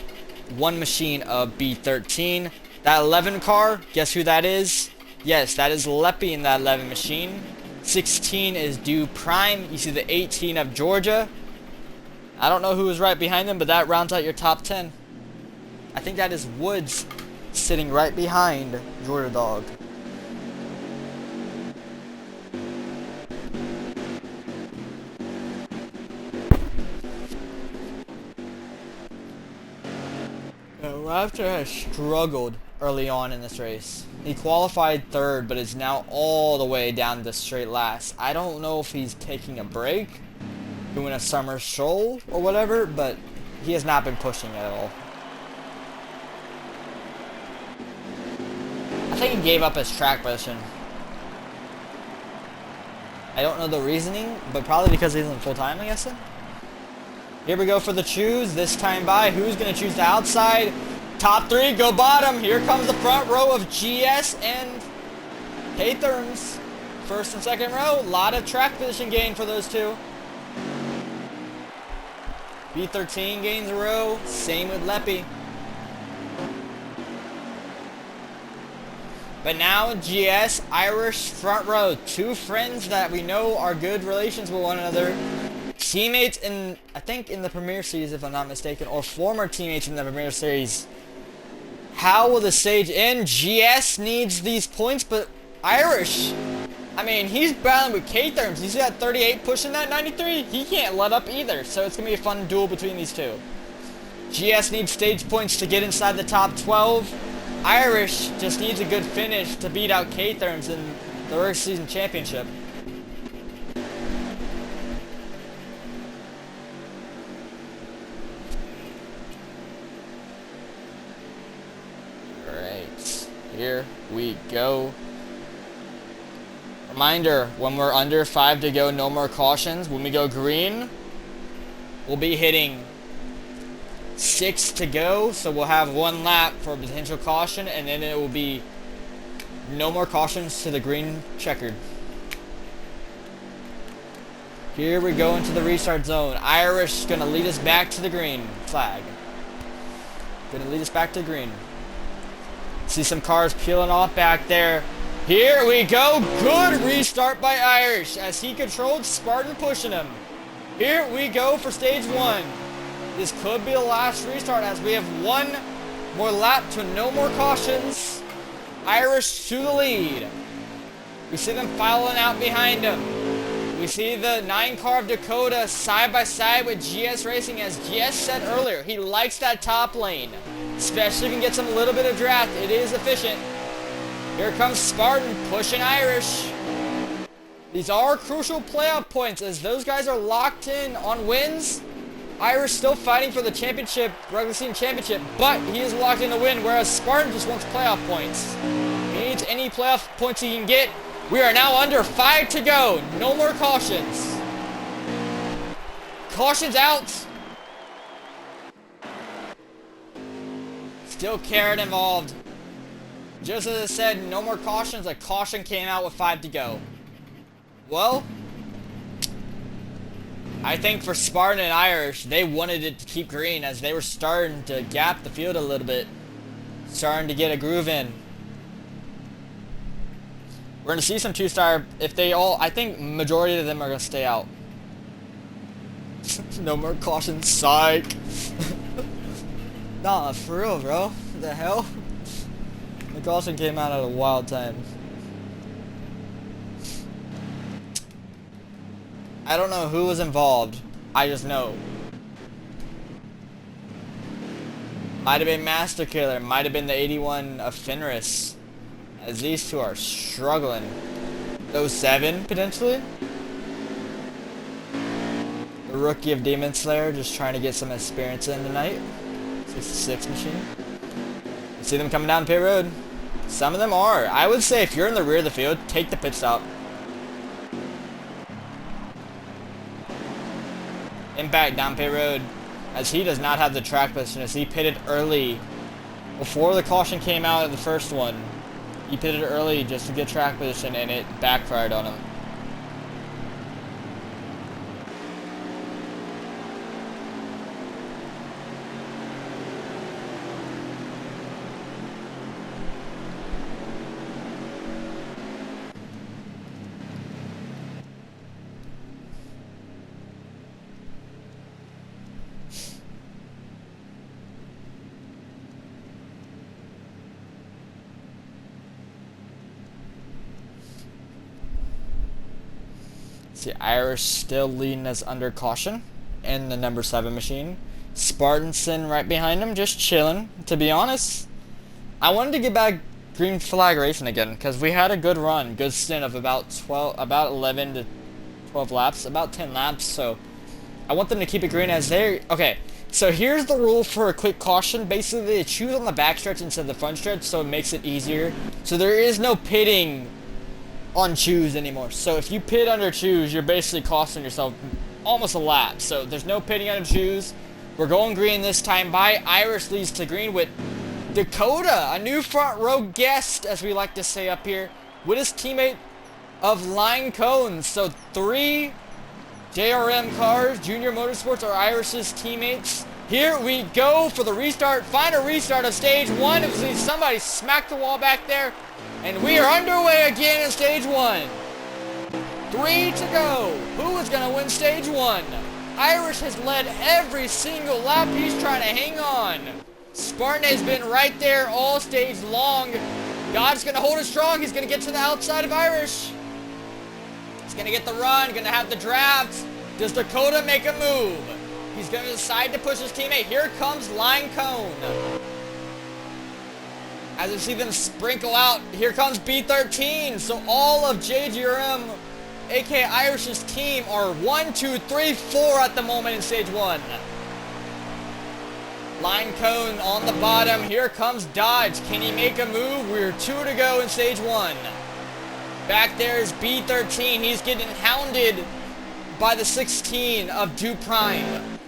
one machine of B13. That 11 car, guess who that is? Yes, that is Leppy in that 11 machine. 16 is Dew Prime. You see the 18 of Georgia. I don't know who is right behind them, but that rounds out your top 10. I think that is Woods sitting right behind Georgia Dog. Raptor has struggled early on in this race. He qualified third, but is now all the way down to straight last. I don't know if he's taking a break, doing a summer stroll or whatever, but he has not been pushing at all. I think he gave up his track position. I don't know the reasoning, but probably because he's in full time, I guess. Here we go for the choose. This time by, who's going to choose the outside? Top 3 go bottom. Here comes the front row of GS and K-Therms. First and second row. A lot of track position gain for those two. B13 gains a row. Same with Leppy. But now GS, Irish, front row. Two friends that we know are good relations with one another. Teammates in, I think in the Premier Series if I'm not mistaken, or former teammates in the Premier Series. How will the stage end? GS needs these points, but Irish, I mean, he's battling with K-Therms. You see that 38 pushing that 93? He can't let up either, so it's going to be a fun duel between these two. GS needs stage points to get inside the top 12. Irish just needs a good finish to beat out K-Therms in the regular season championship. Here we go. Reminder, when we're under 5 to go, no more cautions. When we go green, we'll be hitting 6 to go, so we'll have 1 lap for a potential caution, and then it will be no more cautions to the green checkered. Here we go into the restart zone. Irish is going to lead us back to the green flag. Going to lead us back to green. See some cars peeling off back there. Here we go. Good restart by Irish as he controlled Spartan pushing him. Here we go for stage 1. This could be the last restart as we have 1 more lap to no more cautions. Irish to the lead. We see them filing out behind him. We see the 9 car of Dakota side by side with GS Racing. As GS said earlier, he likes that top lane. Especially if you can get some little bit of draft. It is efficient. Here comes Spartan pushing Irish. These are crucial playoff points as those guys are locked in on wins. Irish still fighting for the championship, regular season championship, but he is locked in to win, whereas Spartan just wants playoff points. He needs any playoff points he can get. We are now under 5 to go. No more cautions. Cautions out. Still carrot involved. Just as I said, no more cautions. A caution came out with 5 to go. Well, I think for Spartan and Irish, they wanted it to keep green as they were starting to gap the field a little bit. Starting to get a groove in. We're going to see some 2-star, if they all, I think majority of them are going to stay out. No more caution, psych. Nah, for real, bro. What the hell? The caution came out at a wild time. I don't know who was involved. I just know. Might have been Master Killer. Might have been the 81 of Fenris. As these two are struggling. Those 7, potentially? The rookie of Demon Slayer just trying to get some experience in tonight. 66 machine. You see them coming down pit road. Some of them are. I would say if you're in the rear of the field, take the pit stop. Impact down pit road. As he does not have the track position, as he pitted early. Before the caution came out of the first one. He pitted early just to get track position and it backfired on him. See, Irish still leading us under caution in the number 7 machine. Spartanson right behind him, just chilling. To be honest, I wanted to get back green flag racing again because we had a good run, good stint of about 11 to 12 laps, about 10 laps. So I want them to keep it green as they. Okay, so here's the rule for a quick caution. Basically, they choose on the backstretch instead of the front stretch, so it makes it easier. So there is no pitting on choose anymore. So if you pit under choose, you're basically costing yourself almost a lap. So there's no pitting under choose. We're going green this time by. Irish leads to green with Dakota, a new front row guest, as we like to say up here, with his teammate of Line Cones. So 3 JRM cars, Junior Motorsports, are Irish's teammates. Here we go for the restart, final restart of stage 1. Somebody smacked the wall back there. And we are underway again in stage 1. 3 to go. Who is going to win stage 1? Irish has led every single lap. He's trying to hang on. Spartan has been right there all stage long. God's going to hold it strong. He's going to get to the outside of Irish. He's going to get the run. Going to have the draft. Does Dakota make a move? He's going to decide to push his teammate. Here comes Line Cone. As you see them sprinkle out, here comes B13. So all of JGRM, aka Irish's team, are 1, 2, 3, 4 at the moment in stage 1. Line Cone on the bottom. Here comes Dodge. Can he make a move? We're 2 to go in stage 1. Back there is B13. He's getting hounded by the 16 of Do Prime.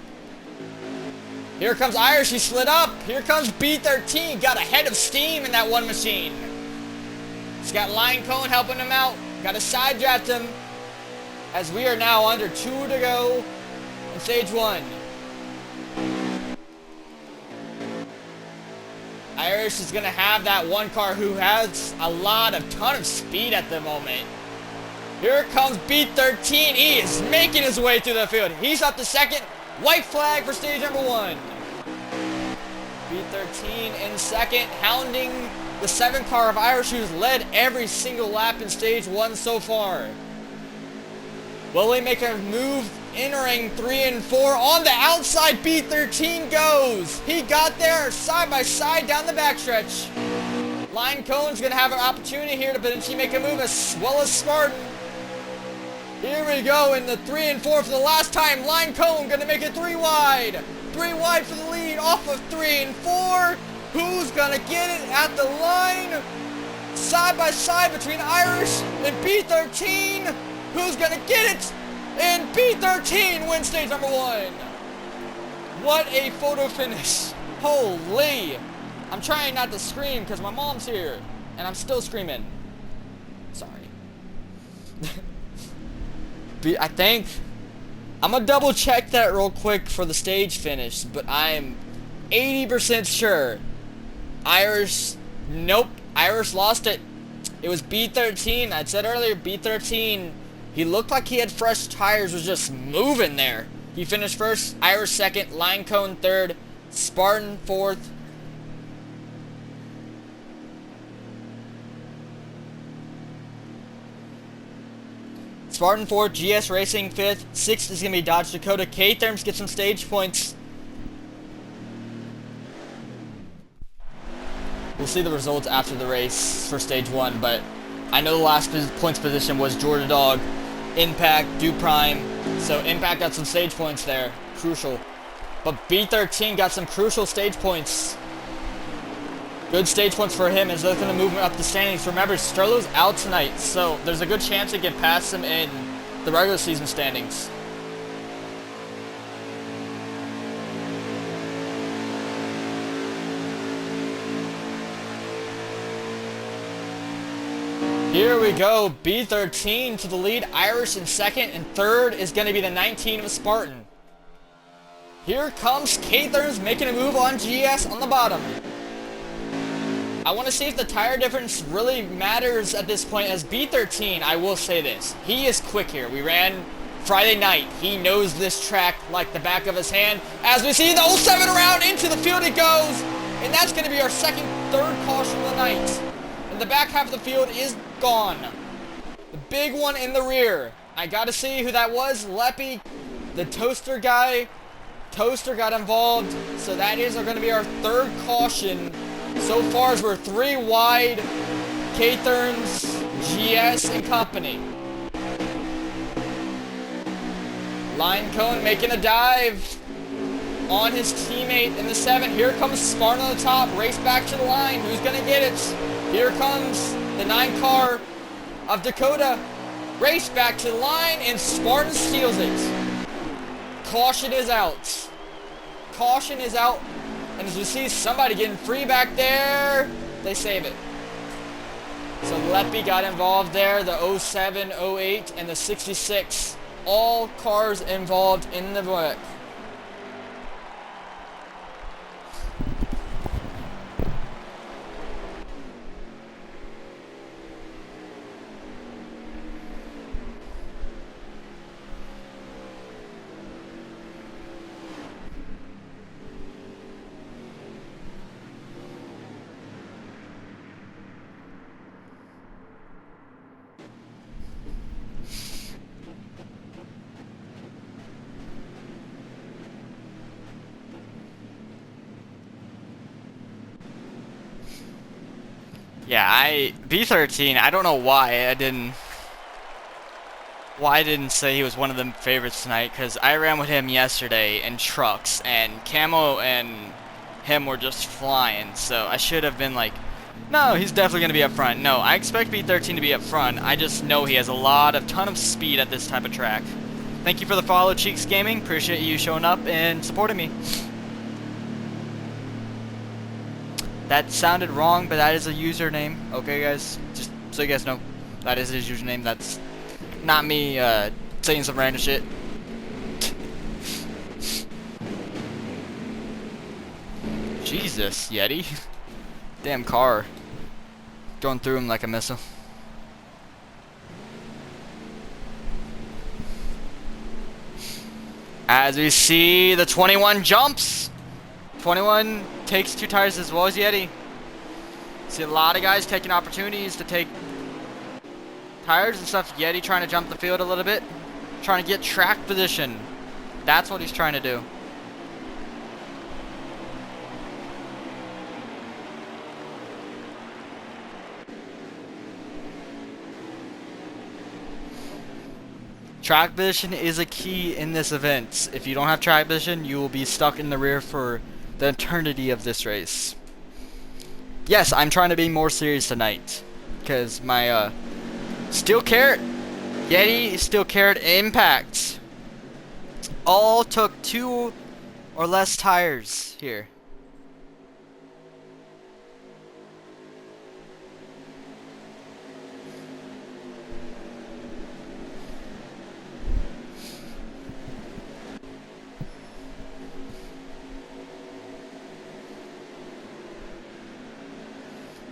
Here comes Irish, he slid up. Here comes B13, got a head of steam in that one machine. He's got Line Cone helping him out. Got to side draft him. As we are now under 2 to go in stage 1. Irish is going to have that one car who has a ton of speed at the moment. Here comes B13. He is making his way through the field. He's up to second. White flag for stage number 1. B13 in second, hounding the 7 car of Irish, who's led every single lap in stage 1 so far. Will he make a move entering 3 and 4? On the outside, B13 goes. He got there side by side down the backstretch. Line Cone's going to have an opportunity here to potentially make a move as well as Spartan. Here we go in the 3 and 4 for the last time. Line Cone going to make it 3 wide. 3 wide for the lead off of 3 and 4. Who's going to get it at the line? Side by side between Irish and B13. Who's going to get it? And B13 wins stage number 1. What a photo finish. Holy. I'm trying not to scream because my mom's here. And I'm still screaming. Sorry. I think I'm gonna double check that real quick for the stage finish, but I'm 80% sure nope, Irish lost it. It was B13. I said earlier, B13, he looked like he had fresh tires, was just moving there. He finished first, Irish second, Line Cone third, Spartan fourth. Spartan fourth, GS Racing fifth, sixth is going to be Dodge Dakota. K-Therms get some stage points. We'll see the results after the race for stage 1, but I know the last points position was Georgia Dog, Impact, Do Prime, so Impact got some stage points there, crucial. But B13 got some crucial stage points. Good stage points for him as they're going to move him up the standings. Remember, Sterlo's out tonight, so there's a good chance to get past him in the regular season standings. Here we go, B13 to the lead, Irish in second, and third is going to be the 19 of Spartan. Here comes K-Therms making a move on GS on the bottom. I want to see if the tire difference really matters at this point as B13, I will say this, he is quick here. We ran Friday night. He knows this track like the back of his hand. As we see the 07 around, into the field it goes, and that's going to be our third caution of the night. And the back half of the field is gone. The big one in the rear. I got to see who that was. Leppy, the toaster guy. Toaster got involved, so that is going to be our third caution. So far as we're 3 wide, K-Therms, GS, and company. Line Cone making a dive on his teammate in the 7. Here comes Spartan on the top, race back to the line. Who's going to get it? Here comes the 9 car of Dakota. Race back to the line, and Spartan steals it. Caution is out. Caution is out. And as we see somebody getting free back there, they save it. So Leppy got involved there, the 07, 08, and the 66. All cars involved in the wreck. Yeah, B13, I don't know why I didn't say he was one of the favorites tonight, because I ran with him yesterday in trucks, and Camo and him were just flying, so I should have been like, no, he's definitely going to be up front. No, I expect B13 to be up front. I just know he has a ton of speed at this type of track. Thank you for the follow, Cheeks Gaming. Appreciate you showing up and supporting me. That sounded wrong, but that is a username. Okay, guys? Just so you guys know. That is his username. That's not me saying some random shit. Jesus, Yeti. Damn car. Going through him like a missile. As we see the 21 jumps. 21 takes 2 tires as well as Yeti. See a lot of guys taking opportunities to take tires and stuff. Yeti trying to jump the field a little bit. Trying to get track position. That's what he's trying to do. Track position is a key in this event. If you don't have track position, you will be stuck in the rear for the eternity of this race. Yes, I'm trying to be more serious tonight, because my Steel Carrot, Yeti, Steel Carrot, Impact all took 2 or less tires here.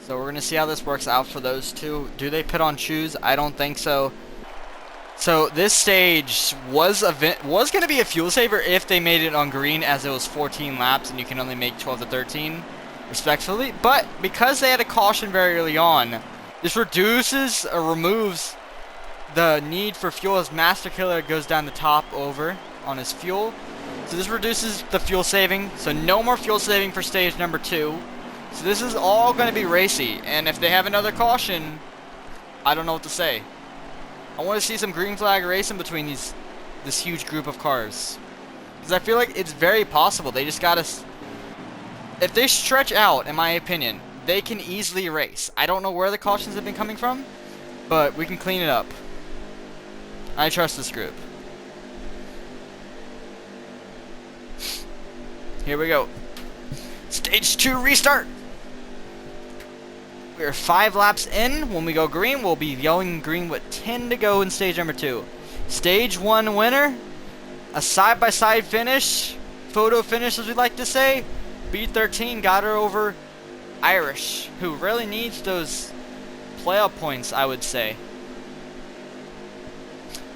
So we're going to see how this works out for those two. Do they put on shoes? I don't think so. So this stage was going to be a fuel saver if they made it on green, as it was 14 laps and you can only make 12 to 13 respectively. But because they had a caution very early on, this reduces or removes the need for fuel as Master Killer goes down the top over on his fuel. So this reduces the fuel saving. So no more fuel saving for stage number 2. So this is all going to be racy. And if they have another caution, I don't know what to say. I want to see some green flag racing between this huge group of cars. Because I feel like it's very possible. They just got to... If they stretch out, in my opinion, they can easily race. I don't know where the cautions have been coming from, but we can clean it up. I trust this group. Here we go. Stage 2 restart. We're 5 laps in. When we go green, we'll be going green with 10 to go in stage number 2. Stage 1 winner. A side-by-side finish. Photo finish, as we like to say. B13 got her over Irish, who really needs those playoff points, I would say.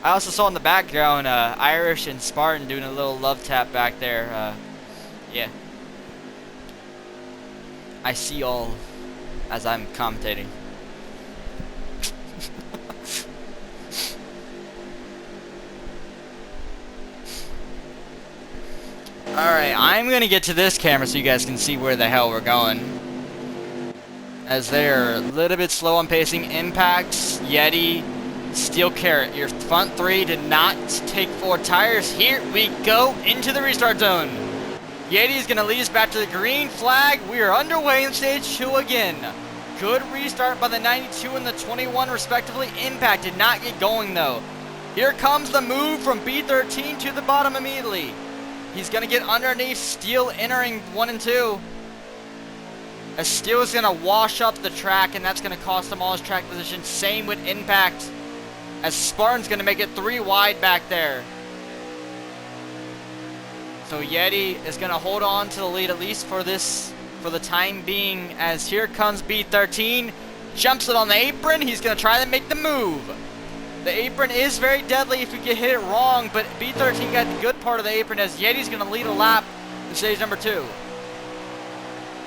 I also saw in the background Irish and Spartan doing a little love tap back there. Yeah. I see all as I'm commentating. Alright, I'm gonna get to this camera so you guys can see where the hell we're going. As they're a little bit slow on pacing. Impacts, Yeti, Steel Carrot. Your front 3 did not take 4 tires. Here we go into the restart zone. Yeti is gonna lead us back to the green flag. We are underway in stage 2 again. Good restart by the 92 and the 21 respectively. Impact did not get going though. Here comes the move from B13 to the bottom immediately. He's going to get underneath Steel entering 1 and 2. As Steel is going to wash up the track, and that's going to cost him all his track position. Same with Impact. As Spartan's going to make it 3 wide back there. So Yeti is going to hold on to the lead at least for the time being. As here comes B13. Jumps it on the apron. He's going to try to make the move. The apron is very deadly if you get hit it wrong, but B13 got the good part of the apron as Yeti's going to lead a lap in stage number 2.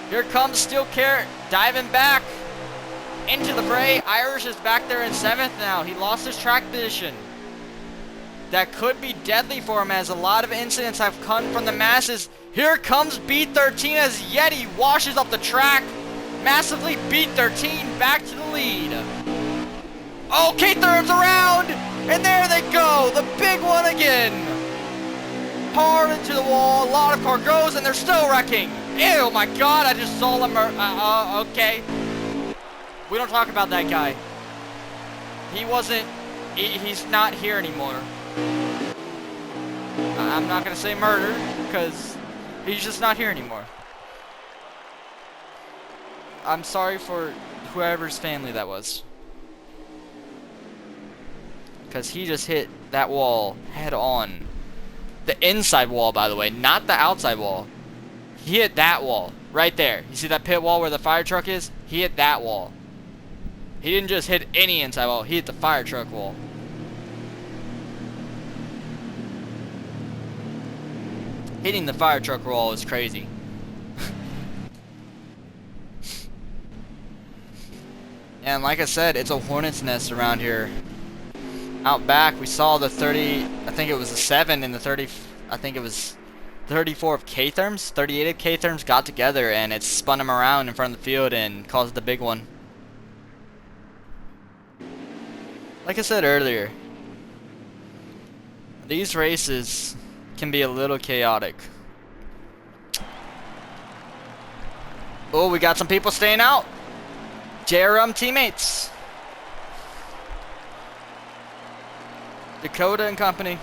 Here comes Steel Carrot diving back into the fray. Irish is back there in 7th now. He lost his track position. That could be deadly for him as a lot of incidents have come from the masses. Here comes B13 as Yeti washes up the track. Massively B13 back to the lead. Oh, K-Therm's around! And there they go! The big one again! Hard into the wall, a lot of car goes, and they're still wrecking! Ew, my god, I just saw them, okay. We don't talk about that guy. He's not here anymore. I'm not gonna say murder, because he's just not here anymore. I'm sorry for whoever's family that was. Because he just hit that wall head on. The inside wall, by the way, not the outside wall. He hit that wall right there. You see that pit wall where the fire truck is? He hit that wall. He didn't just hit any inside wall. He hit the fire truck wall. Hitting the fire truck wall is crazy. And like I said, it's a hornet's nest around here. Out back, we saw the 30, I think it was a 7 and the 30, I think it was 34 of K-Therms, 38 of K-Therms got together and it spun them around in front of the field and caused the big one. Like I said earlier, these races can be a little chaotic. Oh, we got some people staying out. JRM teammates. Dakota and company.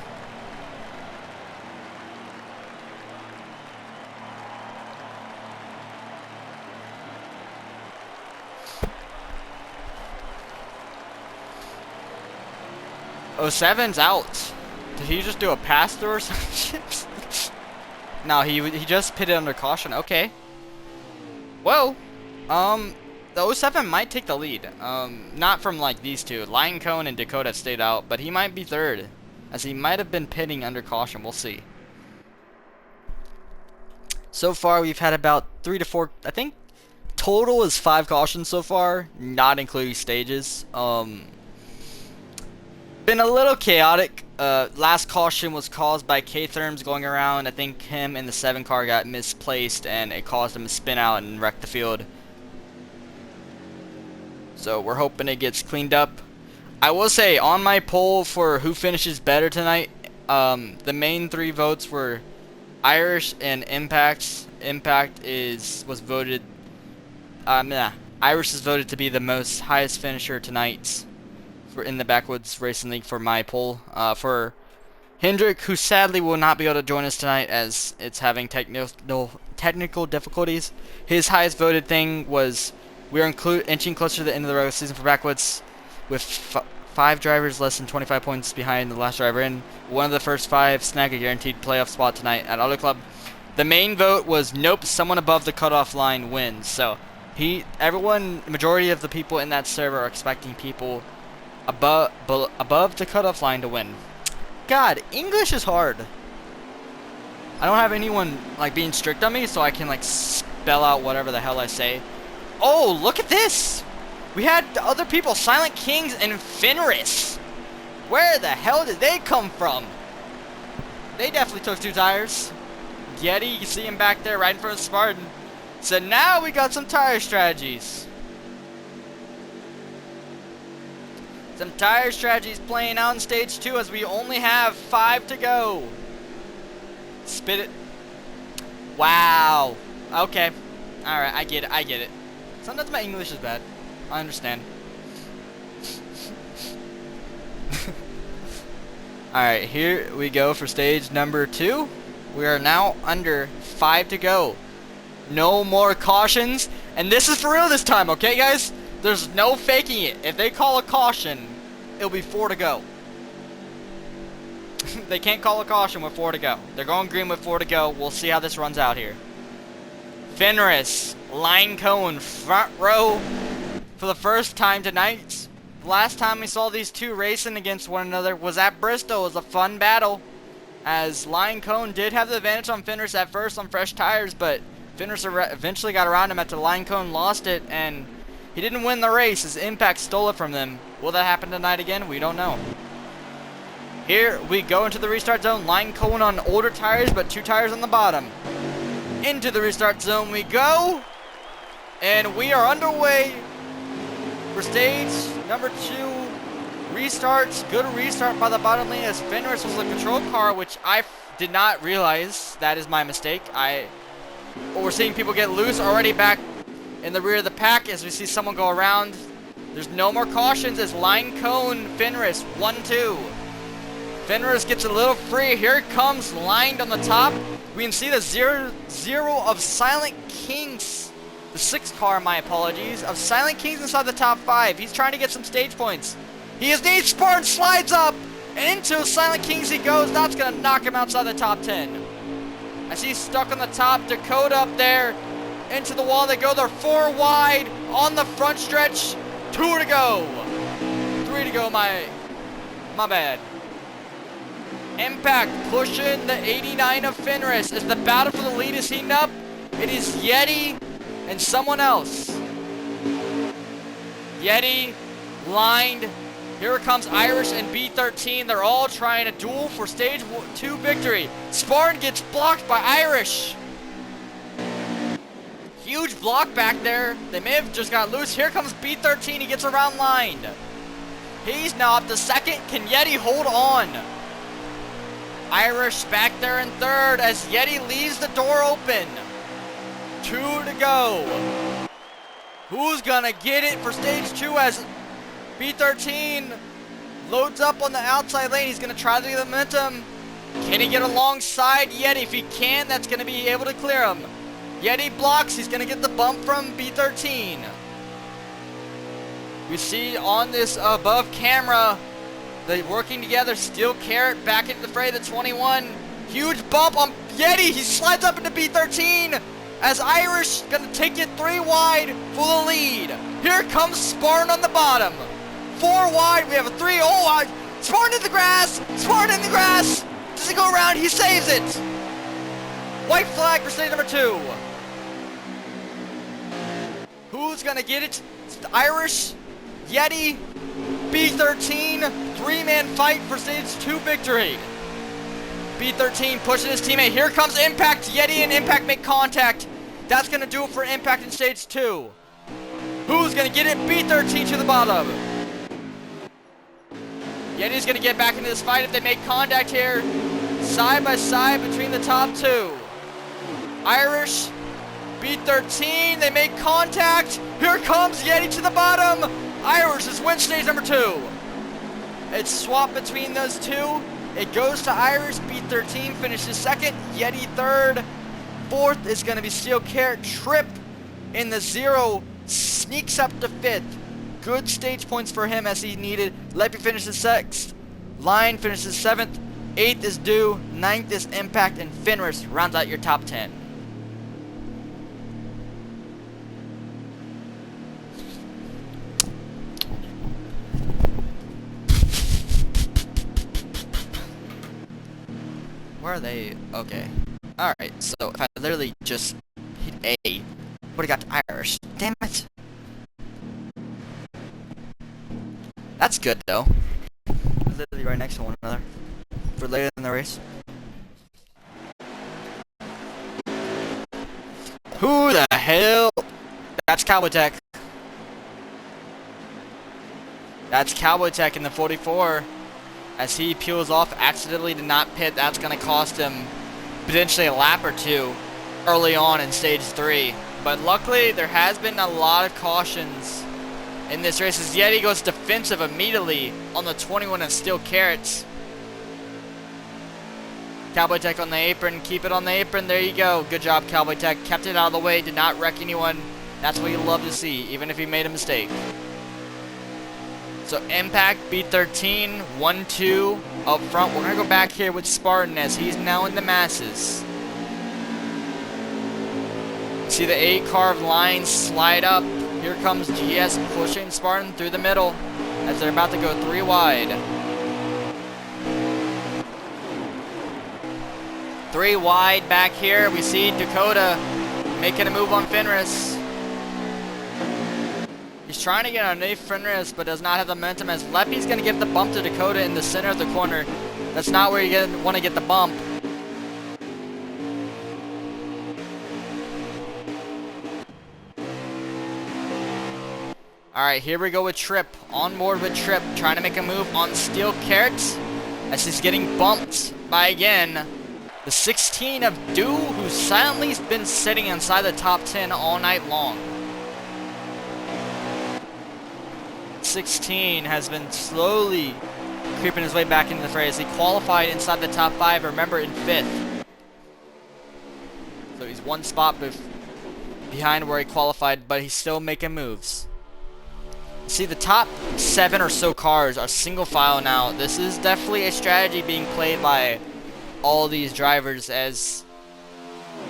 Oh, 7's out. Did he just do a pass through or something? No, he just pitted under caution. Okay. Well, the oh 07 might take the lead. Not from like these two. Lion Cone and Dakota stayed out, but he might be third, as he might have been pitting under caution. We'll see. So far, we've had about 3 to 4. I think total is 5 cautions so far, not including stages. Been a little chaotic. Last caution was caused by K-Therms going around. I think him and the 7 car got misplaced, and it caused him to spin out and wreck the field. So we're hoping it gets cleaned up. I will say, on my poll for who finishes better tonight, the main 3 votes were Irish and Impact. Impact was voted. Irish is voted to be the most highest finisher tonight in the Backwoods Racing League for my poll. For Hendrick, who sadly will not be able to join us tonight as it's having technical difficulties. His highest voted thing was we are inching closer to the end of the regular season for Backwoods, with 5 drivers less than 25 points behind the last driver in. One of the first 5 snag a guaranteed playoff spot tonight at Auto Club. The main vote was nope, someone above the cutoff line wins. So majority of the people in that server are expecting people above the cutoff line to win. God, English is hard. I don't have anyone like being strict on me, so I can like spell out whatever the hell I say. Oh, look at this! We had other people, Silent Kings and Fenris. Where the hell did they come from? They definitely took 2 tires. Yeti, you see him back there right in front of Spartan. So now we got some tire strategies. Some tire strategies playing out in stage 2 as we only have 5 to go. Spit it. Wow. Okay. Alright, I get it. Sometimes my English is bad. I understand. Alright, here we go for stage number 2. We are now under 5 to go. No more cautions. And this is for real this time, okay guys? There's no faking it. If they call a caution, it'll be 4 to go. They can't call a caution with 4 to go. They're going green with 4 to go. We'll see how this runs out here. Fenris, Line Cone, front row for the first time tonight. The last time we saw these 2 racing against one another was at Bristol. It was a fun battle, as Line Cone did have the advantage on Fenris at first on fresh tires, but Fenris eventually got around him after Line Cone lost it, and he didn't win the race as Impact stole it from them. Will that happen tonight again? We don't know. Here we go into the restart zone. Line Cone on older tires, but 2 tires on the bottom. Into the restart zone we go. And we are underway for stage number 2. Restarts. Good restart by the bottom lane as Fenris was the control car, which I did not realize. That is my mistake. We're seeing people get loose already back in the rear of the pack as we see someone go around. There's no more cautions as Line Cone, Fenris, 1-2. Fenris gets a little free. Here comes lined on the top. We can see the 0-0 of Silent Kings. The 6 car, my apologies, of Silent Kings inside the top 5. He's trying to get some stage points. He is neat. Spartan slides up and into Silent Kings he goes. That's going to knock him outside the top 10. As he's stuck on the top, Dakota up there. Into the wall they go. They're 4 wide on the front stretch. 2 to go. 3 to go, my bad. Impact pushing the 89 of Fenris as the battle for the lead is heating up. It is Yeti and someone else. Yeti lined. Here comes Irish and B13. They're all trying to duel for stage 2 victory. Spartan gets blocked by Irish. Huge block back there. They may have just got loose. Here comes B13. He gets around lined. He's now up to 2nd. Can Yeti hold on? Irish back there in 3rd as Yeti leaves the door open. 2 to go. Who's gonna get it for stage 2 as B13 loads up on the outside lane? He's gonna try to get the momentum. Can he get alongside Yeti? If he can, that's gonna be able to clear him. Yeti blocks. He's gonna get the bump from B13. We see on this above camera they working together. Steel Carrot back into the fray. The 21. Huge bump on Yeti. He slides up into B13 as Irish gonna take it 3 wide for the lead. Here comes Spartan on the bottom. 4 wide. We have a 3. Oh, wide. Spartan in the grass. Spartan in the grass. Does he go around? He saves it. White flag for stage number 2. Who's going to get it? It's the Irish, Yeti, B13. 3-man fight for stage 2 victory. B13 pushing his teammate. Here comes Impact. Yeti and Impact make contact. That's going to do it for Impact in stage 2. Who's going to get it? B13 to the bottom. Yeti's going to get back into this fight if they make contact here. Side by side between the top 2. Irish, B13, they make contact. Here comes Yeti to the bottom. Irish is win stage number 2. It's swapped between those 2. It goes to Irish. B13 finishes 2nd. Yeti 3rd. 4th is going to be Steel Carrot. Trip in the 0 sneaks up to 5th. Good stage points for him as he needed. Leppy finishes 6th. Lion finishes 7th. 8th is Dew. 9th is Impact. And Fenris rounds out your top 10. Where are they? Okay. Alright, so if I literally just hit A, would have got to Irish. Damn it. That's good, though. Literally right next to one another. For later in the race. Who the hell? That's Cowboy Tech. That's Cowboy Tech in the 44. As he peels off, accidentally did not pit. That's going to cost him potentially a lap or 2 early on in stage 3. But luckily, there has been a lot of cautions in this race as Yeti goes defensive immediately on the 21 and Steel Carrots. Cowboy Tech on the apron. Keep it on the apron. There you go. Good job, Cowboy Tech. Kept it out of the way. Did not wreck anyone. That's what you love to see, even if he made a mistake. So Impact, B13, 1-2 up front. We're going to go back here with Spartan as he's now in the masses. See the 8 carved lines slide up. Here comes GS pushing Spartan through the middle as they're about to go 3 wide. 3 wide back here. We see Dakota making a move on Fenris. He's trying to get underneath Fenris, but does not have the momentum as Leppy's going to give the bump to Dakota in the center of the corner. That's not where you want to get the bump. Alright, here we go with Trip. On board with Trip, trying to make a move on Steel Carrots as he's getting bumped by, again, the 16 of Dew, who's silently been sitting inside the top 10 all night long. 16 has been slowly creeping his way back into the fray. He qualified inside the top 5, remember, in 5th. So he's 1 spot behind where he qualified, but he's still making moves. See, the top 7 or so cars are single file now. This is definitely a strategy being played by all these drivers as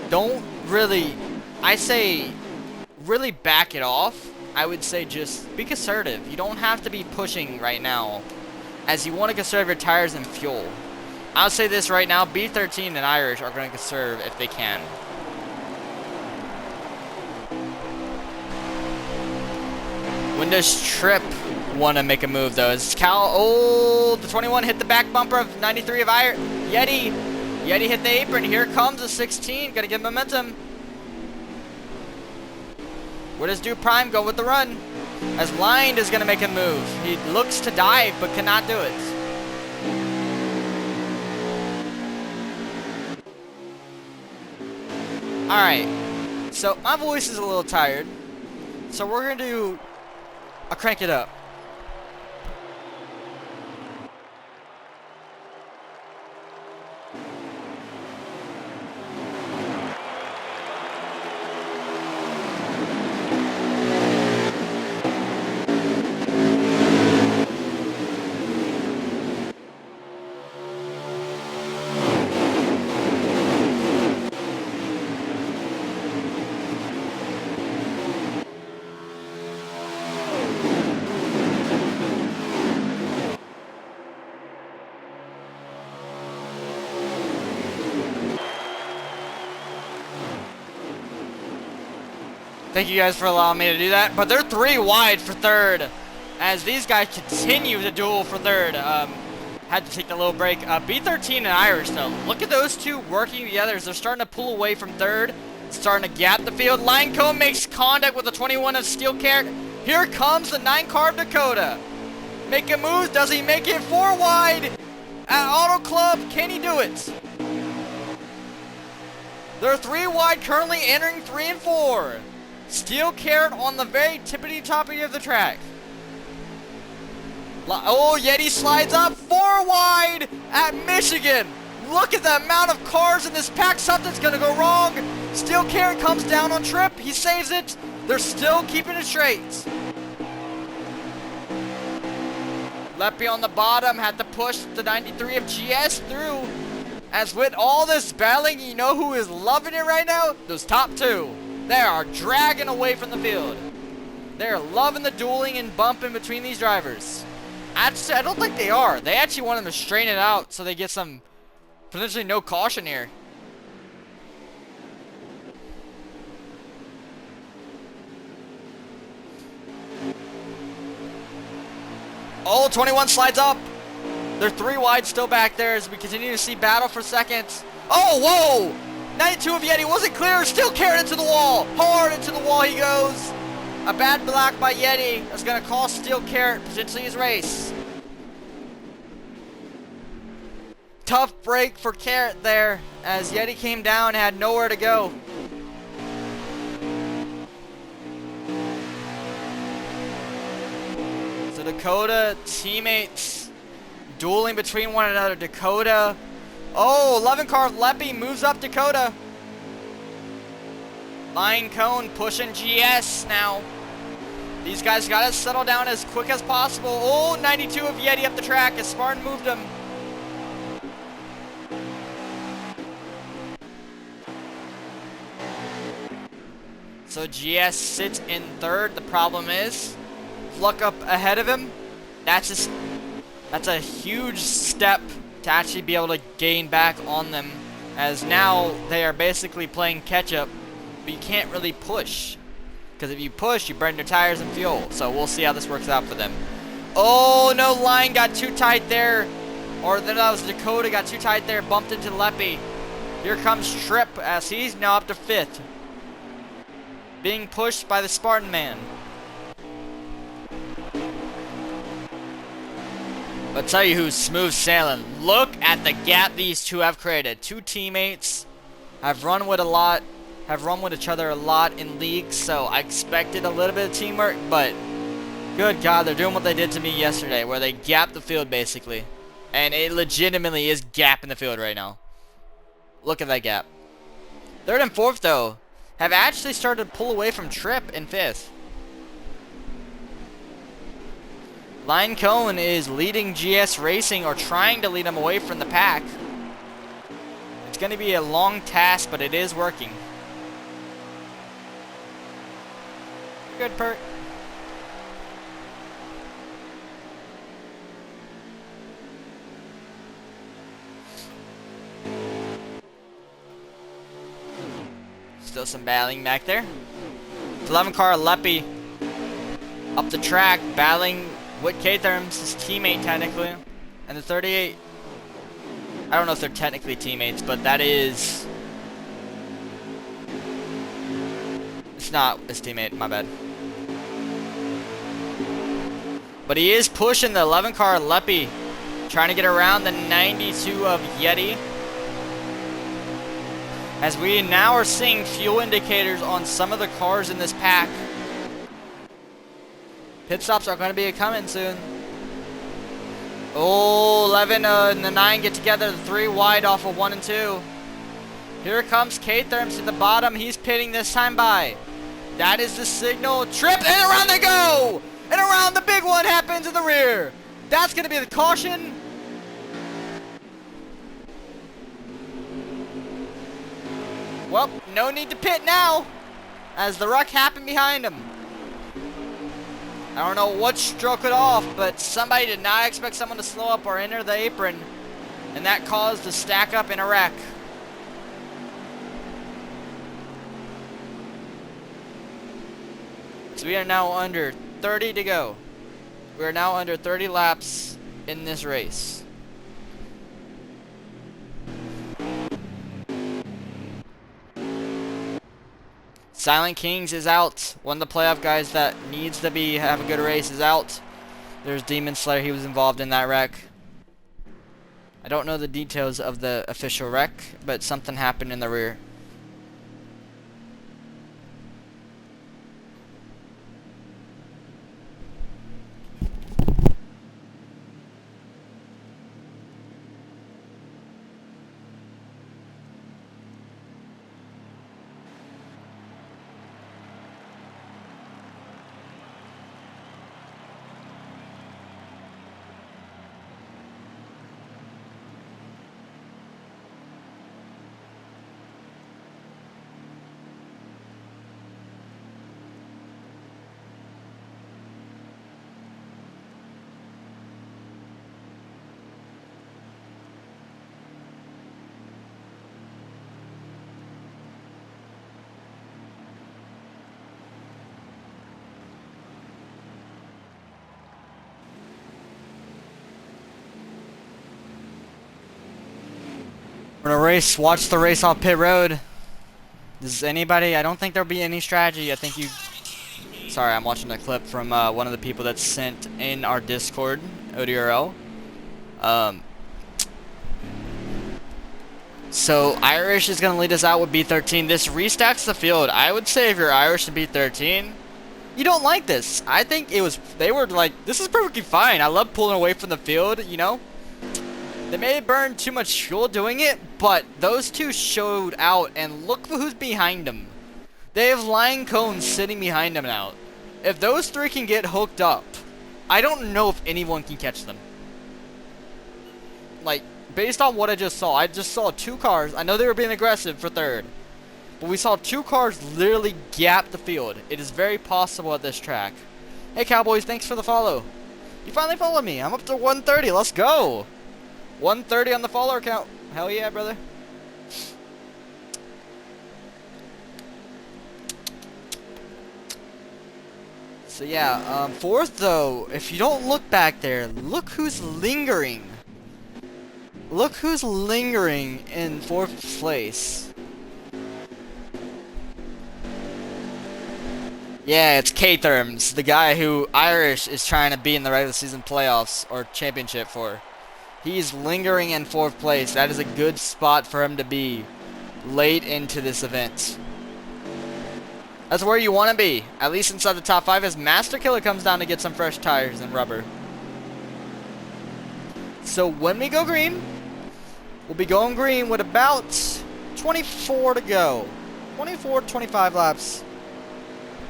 don't really, I say, really back it off. I would say just be conservative. You don't have to be pushing right now as you want to conserve your tires and fuel. I'll say this right now, B13 and Irish are going to conserve if they can. When does Trip want to make a move though? Is Cal, oh, the 21 hit the back bumper of 93 of Yeti. Yeti hit the apron. Here comes a 16. Got to get momentum. Where does Dew Prime go with the run? As Lion is going to make a move. He looks to dive, but cannot do it. Alright. So, my voice is a little tired. So, we're going to do... I'll crank it up. Thank you guys for allowing me to do that. But they're 3 wide for third, as these guys continue to duel for third. Had to take a little break. B13 and Irish, though. Look at those two working together as they're starting to pull away from third. Starting to gap the field. Line Cone makes contact with the 21 of Steel Carrot. Here comes the 9 car of Dakota. Making moves. Does he make it 4 wide? At Auto Club, can he do it? They're 3 wide, currently entering 3 and 4. Steel Carrot on the very tippity toppy of the track. Oh, Yeti slides up 4 wide at Michigan. Look at the amount of cars in this pack. Something's gonna go wrong. Steel Carrot comes down on trip. He saves it. They're still keeping it straight. Leppy on the bottom had to push the 93 of GS through. As with all this battling, you know who is loving it right now? Those top 2. They are dragging away from the field. They're loving the dueling and bumping between these drivers. Actually, I don't think they are. They actually want them to strain it out so they get some potentially no caution here. Oh, 21 slides up. They're 3 wide still back there as we continue to see battle for seconds. Oh, whoa! 92 of Yeti wasn't clear. Still carried into the wall. Hard into the wall he goes. A bad block by Yeti that's going to cost Steel Carrot potentially his race. Tough break for Carrot there as Yeti came down and had nowhere to go. So Dakota teammates dueling between one another. Dakota. Oh, 11 car Leppy moves up Dakota. Line Cone pushing GS now. These guys got to settle down as quick as possible. Oh, 92 of Yeti up the track as Spartan moved him. So GS sits in third. The problem is, Fluck up ahead of him. That's a huge step to actually be able to gain back on them, as now they are basically playing catch up, but you can't really push, because if you push, you burn your tires and fuel. So we'll see how this works out for them. Oh no, line got too tight there, or then that was Dakota got too tight there, bumped into Leppy. Here comes Tripp as he's now up to 5th, being pushed by the Spartan man. But tell you who's smooth sailing. Look at the gap these two have created. 2 teammates have run with each other a lot in leagues, so I expected a little bit of teamwork, but good God, they're doing what they did to me yesterday, where they gapped the field basically. And it legitimately is gapping the field right now. Look at that gap. 3rd and 4th though have actually started to pull away from Tripp in 5th. Line Cone is leading GS Racing, or trying to lead them away from the pack. It's going to be a long task, but it is working. Good, Pert. Still some battling back there. 11 car Leppy up the track, battling with K-Therms, his teammate technically, and the 38. I don't know if they're technically teammates, but that is... It's not his teammate, my bad. But he is pushing the 11 car Leppy, trying to get around the 92 of Yeti. As we now are seeing fuel indicators on some of the cars in this pack. Pit stops are going to be coming soon. Oh, 11 and the 9 get together. The 3 wide off of 1 and 2. Here comes K-Therms at the bottom. He's pitting this time by. That is the signal. Trip, and around they go! And around the big one happens in the rear. That's going to be the caution. Well, no need to pit now, as the wreck happened behind him. I don't know what struck it off, but somebody did not expect someone to slow up or enter the apron, and that caused the stack up in a wreck. So we are now under 30 to go. We are now under 30 laps in this race. Silent Kings is out. One of the playoff guys that needs to have a good race is out. There's Demon Slayer. He was involved in that wreck. I don't know the details of the official wreck, but something happened in the rear. We're gonna watch the race off pit road. Does anybody, I don't think there'll be any strategy. I think sorry, I'm watching a clip from one of the people that's sent in our Discord, ODRL. So Irish is gonna lead us out with B13. This restacks the field. I would say if you're Irish to B13, you don't like this. I think they were like, this is perfectly fine. I love pulling away from the field, you know? They may have burned too much fuel doing it, but those two showed out, and look who's behind them. They have line cones sitting behind them now. If those three can get hooked up, I don't know if anyone can catch them. Like, based on what I just saw two cars. I know they were being aggressive for third, but we saw two cars literally gap the field. It is very possible at this track. Hey Cowboys, thanks for the follow. You finally followed me. I'm up to 130. Let's go. 130 on the follower count. Hell yeah, brother. So yeah, fourth though, if you don't look back there, look who's lingering. Look who's lingering in fourth place. Yeah, it's K-Therms, the guy who Irish is trying to be in the regular season playoffs or championship for. He's lingering in fourth place. That is a good spot for him to be late into this event. That's where you want to be, at least inside the top 5, as Master Killer comes down to get some fresh tires and rubber. So when we go green, we'll be going green with about 24 to go. 24 to 25 laps.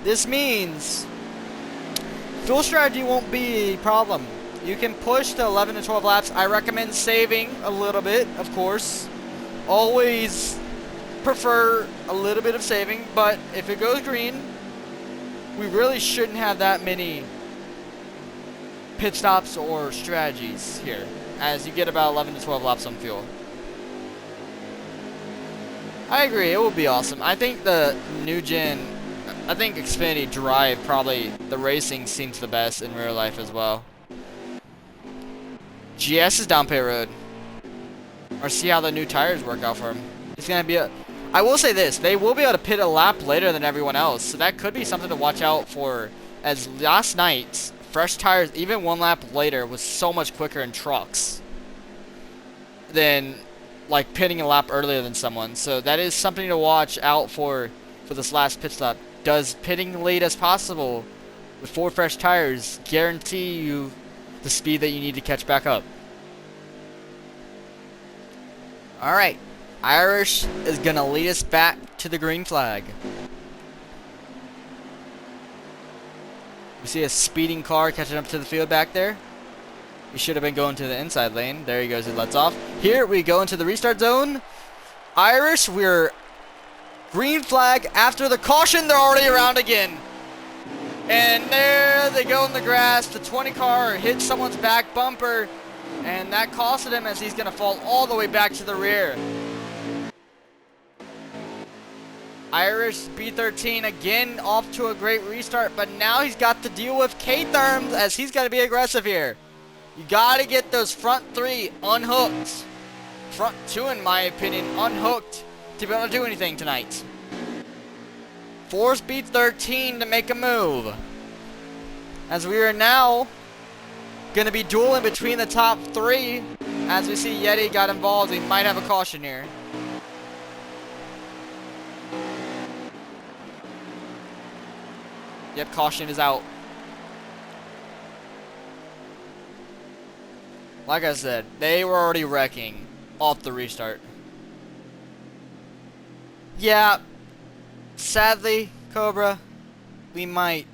This means fuel strategy won't be a problem. You can push to 11 to 12 laps. I recommend saving a little bit, of course. Always prefer a little bit of saving, but if it goes green, we really shouldn't have that many pit stops or strategies here, as you get about 11 to 12 laps on fuel. I agree, it would be awesome. I think the new gen, I think Xfinity Drive, probably the racing seems the best in real life as well. GS is down pit road. Or see how the new tires work out for him. It's going to be I will say this. They will be able to pit a lap later than everyone else. So that could be something to watch out for. As last night, fresh tires, even one lap later, was so much quicker in trucks than like pitting a lap earlier than someone. So that is something to watch out for this last pit stop. Does pitting late as possible with 4 fresh tires guarantee you the speed that you need to catch back up? Alright, Irish is going to lead us back to the green flag. We see a speeding car catching up to the field back there. He should have been going to the inside lane. There he goes, he lets off. Here we go into the restart zone. Irish, we're green flag after the caution. They're already around again. And there they go in the grass. The 20 car hits someone's back bumper, and that costed him, as he's going to fall all the way back to the rear. Irish B13 again off to a great restart, but now he's got to deal with K-Therms as he's got to be aggressive here. You got to get those front three unhooked. Front two, in my opinion, unhooked to be able to do anything tonight. Force B13 to make a move. As we are now going to be dueling between the top three. As we see Yeti got involved, he might have a caution here. Yep, caution is out. Like I said, they were already wrecking off the restart. Yeah, sadly, Cobra, it might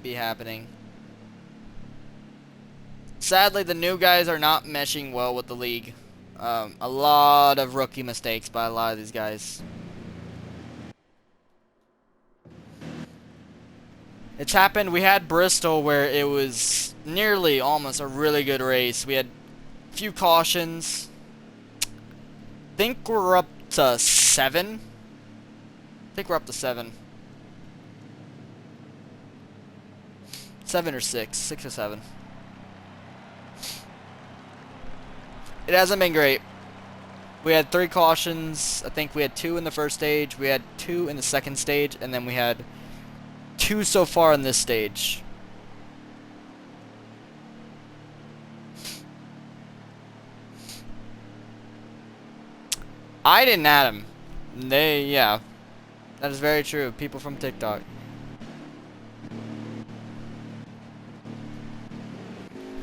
be happening. Sadly, the new guys are not meshing well with the league. A lot of rookie mistakes by a lot of these guys. It's happened. We had Bristol where it was nearly almost a really good race. We had a few cautions. I think we're up to 7. I think we're up to 7. 7 or 6. 6 or 7. It hasn't been great. We had 3 cautions. I think we had 2 in the first stage. We had 2 in the second stage. And then we had 2 so far in this stage. I didn't add them. Yeah. That is very true. People from TikTok.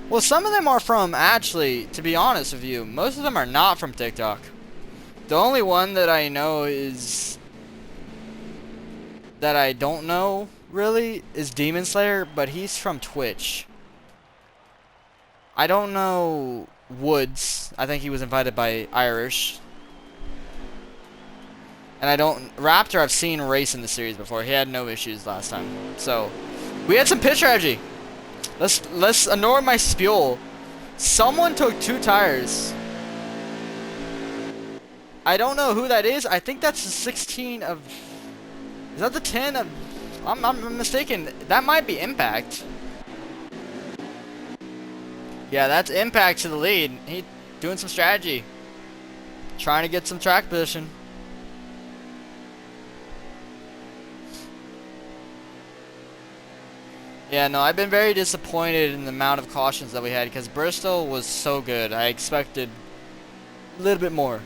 Well, some of them are from, actually, to be honest with you, most of them are not from TikTok. The only one that I know is, that I don't know, really, is Demon Slayer, but he's from Twitch. I don't know Woods. I think he was invited by Irish. And I don't... Raptor I've seen race in the series before. He had no issues last time. So, we had some pit strategy. Let's ignore my spiel. Someone took 2 tires. I don't know who that is. I think that's the 16 of... Is that the 10 of... I'm mistaken. That might be Impact. Yeah, that's Impact to the lead. He doing some strategy. Trying to get some track position. Yeah, no, I've been very disappointed in the amount of cautions that we had because Bristol was so good. I expected a little bit more.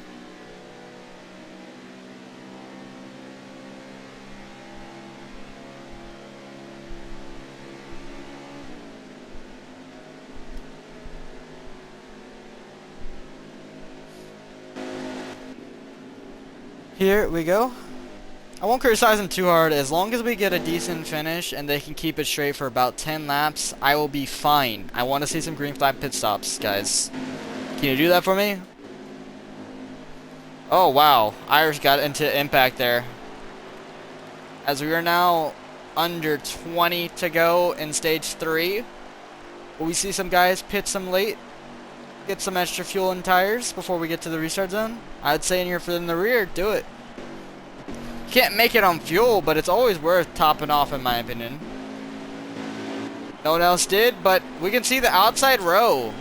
Here we go. I won't criticize them too hard. As long as we get a decent finish and they can keep it straight for about 10 laps, I will be fine. I want to see some green flag pit stops, guys. Can you do that for me? Oh, wow. Irish got into Impact there. As we are now under 20 to go in stage 3. Will we see some guys pit some late? Get some extra fuel and tires before we get to the restart zone? I'd say in the rear, do it. Can't make it on fuel, but it's always worth topping off in my opinion. No one else did, but we can see the outside row.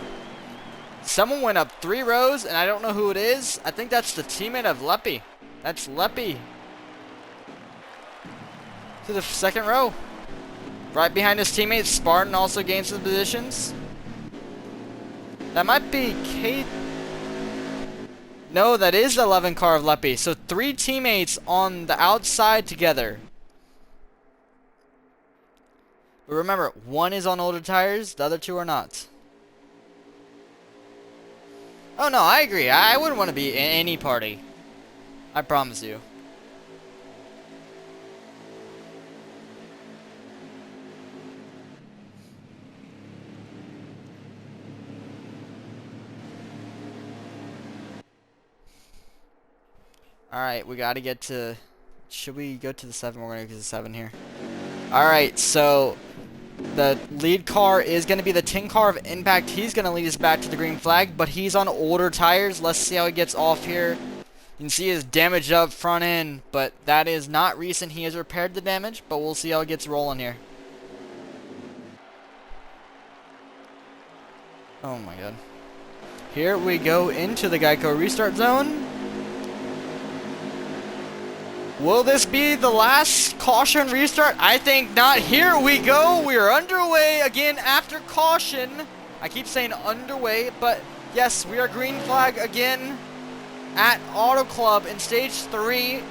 Someone went up 3 rows, and I don't know who it is. I think that's the teammate of Leppy. That's Leppy. To the second row. Right behind his teammate, Spartan also gained some positions. That might be Kate. No, that is the 11 car of Leppy. So 3 teammates on the outside together. But remember, 1 is on older tires, the other 2 are not. Oh no, I agree. I wouldn't want to be in any party. I promise you. Alright, we gotta get to... Should we go to the 7? We're gonna go to the 7 here. Alright, so... The lead car is gonna be the 10 car of Impact. He's gonna lead us back to the green flag, but he's on older tires. Let's see how he gets off here. You can see his damage up front end, but that is not recent. He has repaired the damage, but we'll see how it gets rolling here. Oh my god. Here we go into the Geico restart zone. Will this be the last caution restart? I think not. Here we go. We are underway again after caution. I keep saying underway, but yes, we are green flag again at Auto Club in stage 3.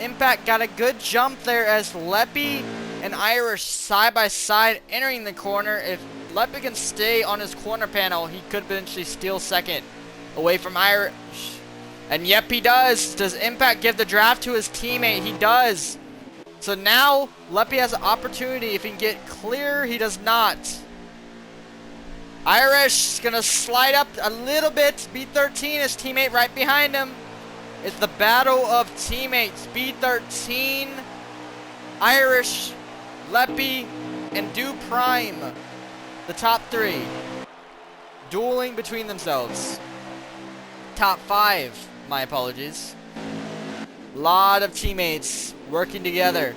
Impact got a good jump there as Leppy and Irish side by side entering the corner. If Leppy can stay on his corner panel, he could eventually steal second away from Irish. And yep, he does. Does Impact give the draft to his teammate? He does. So now Leppy has an opportunity. If he can get clear, he does not. Irish is going to slide up a little bit. B13, his teammate right behind him. It's the battle of teammates. B13, Irish, Leppy, and Do Prime. The top 3. Dueling between themselves. Top 5. My apologies. Lot of teammates working together.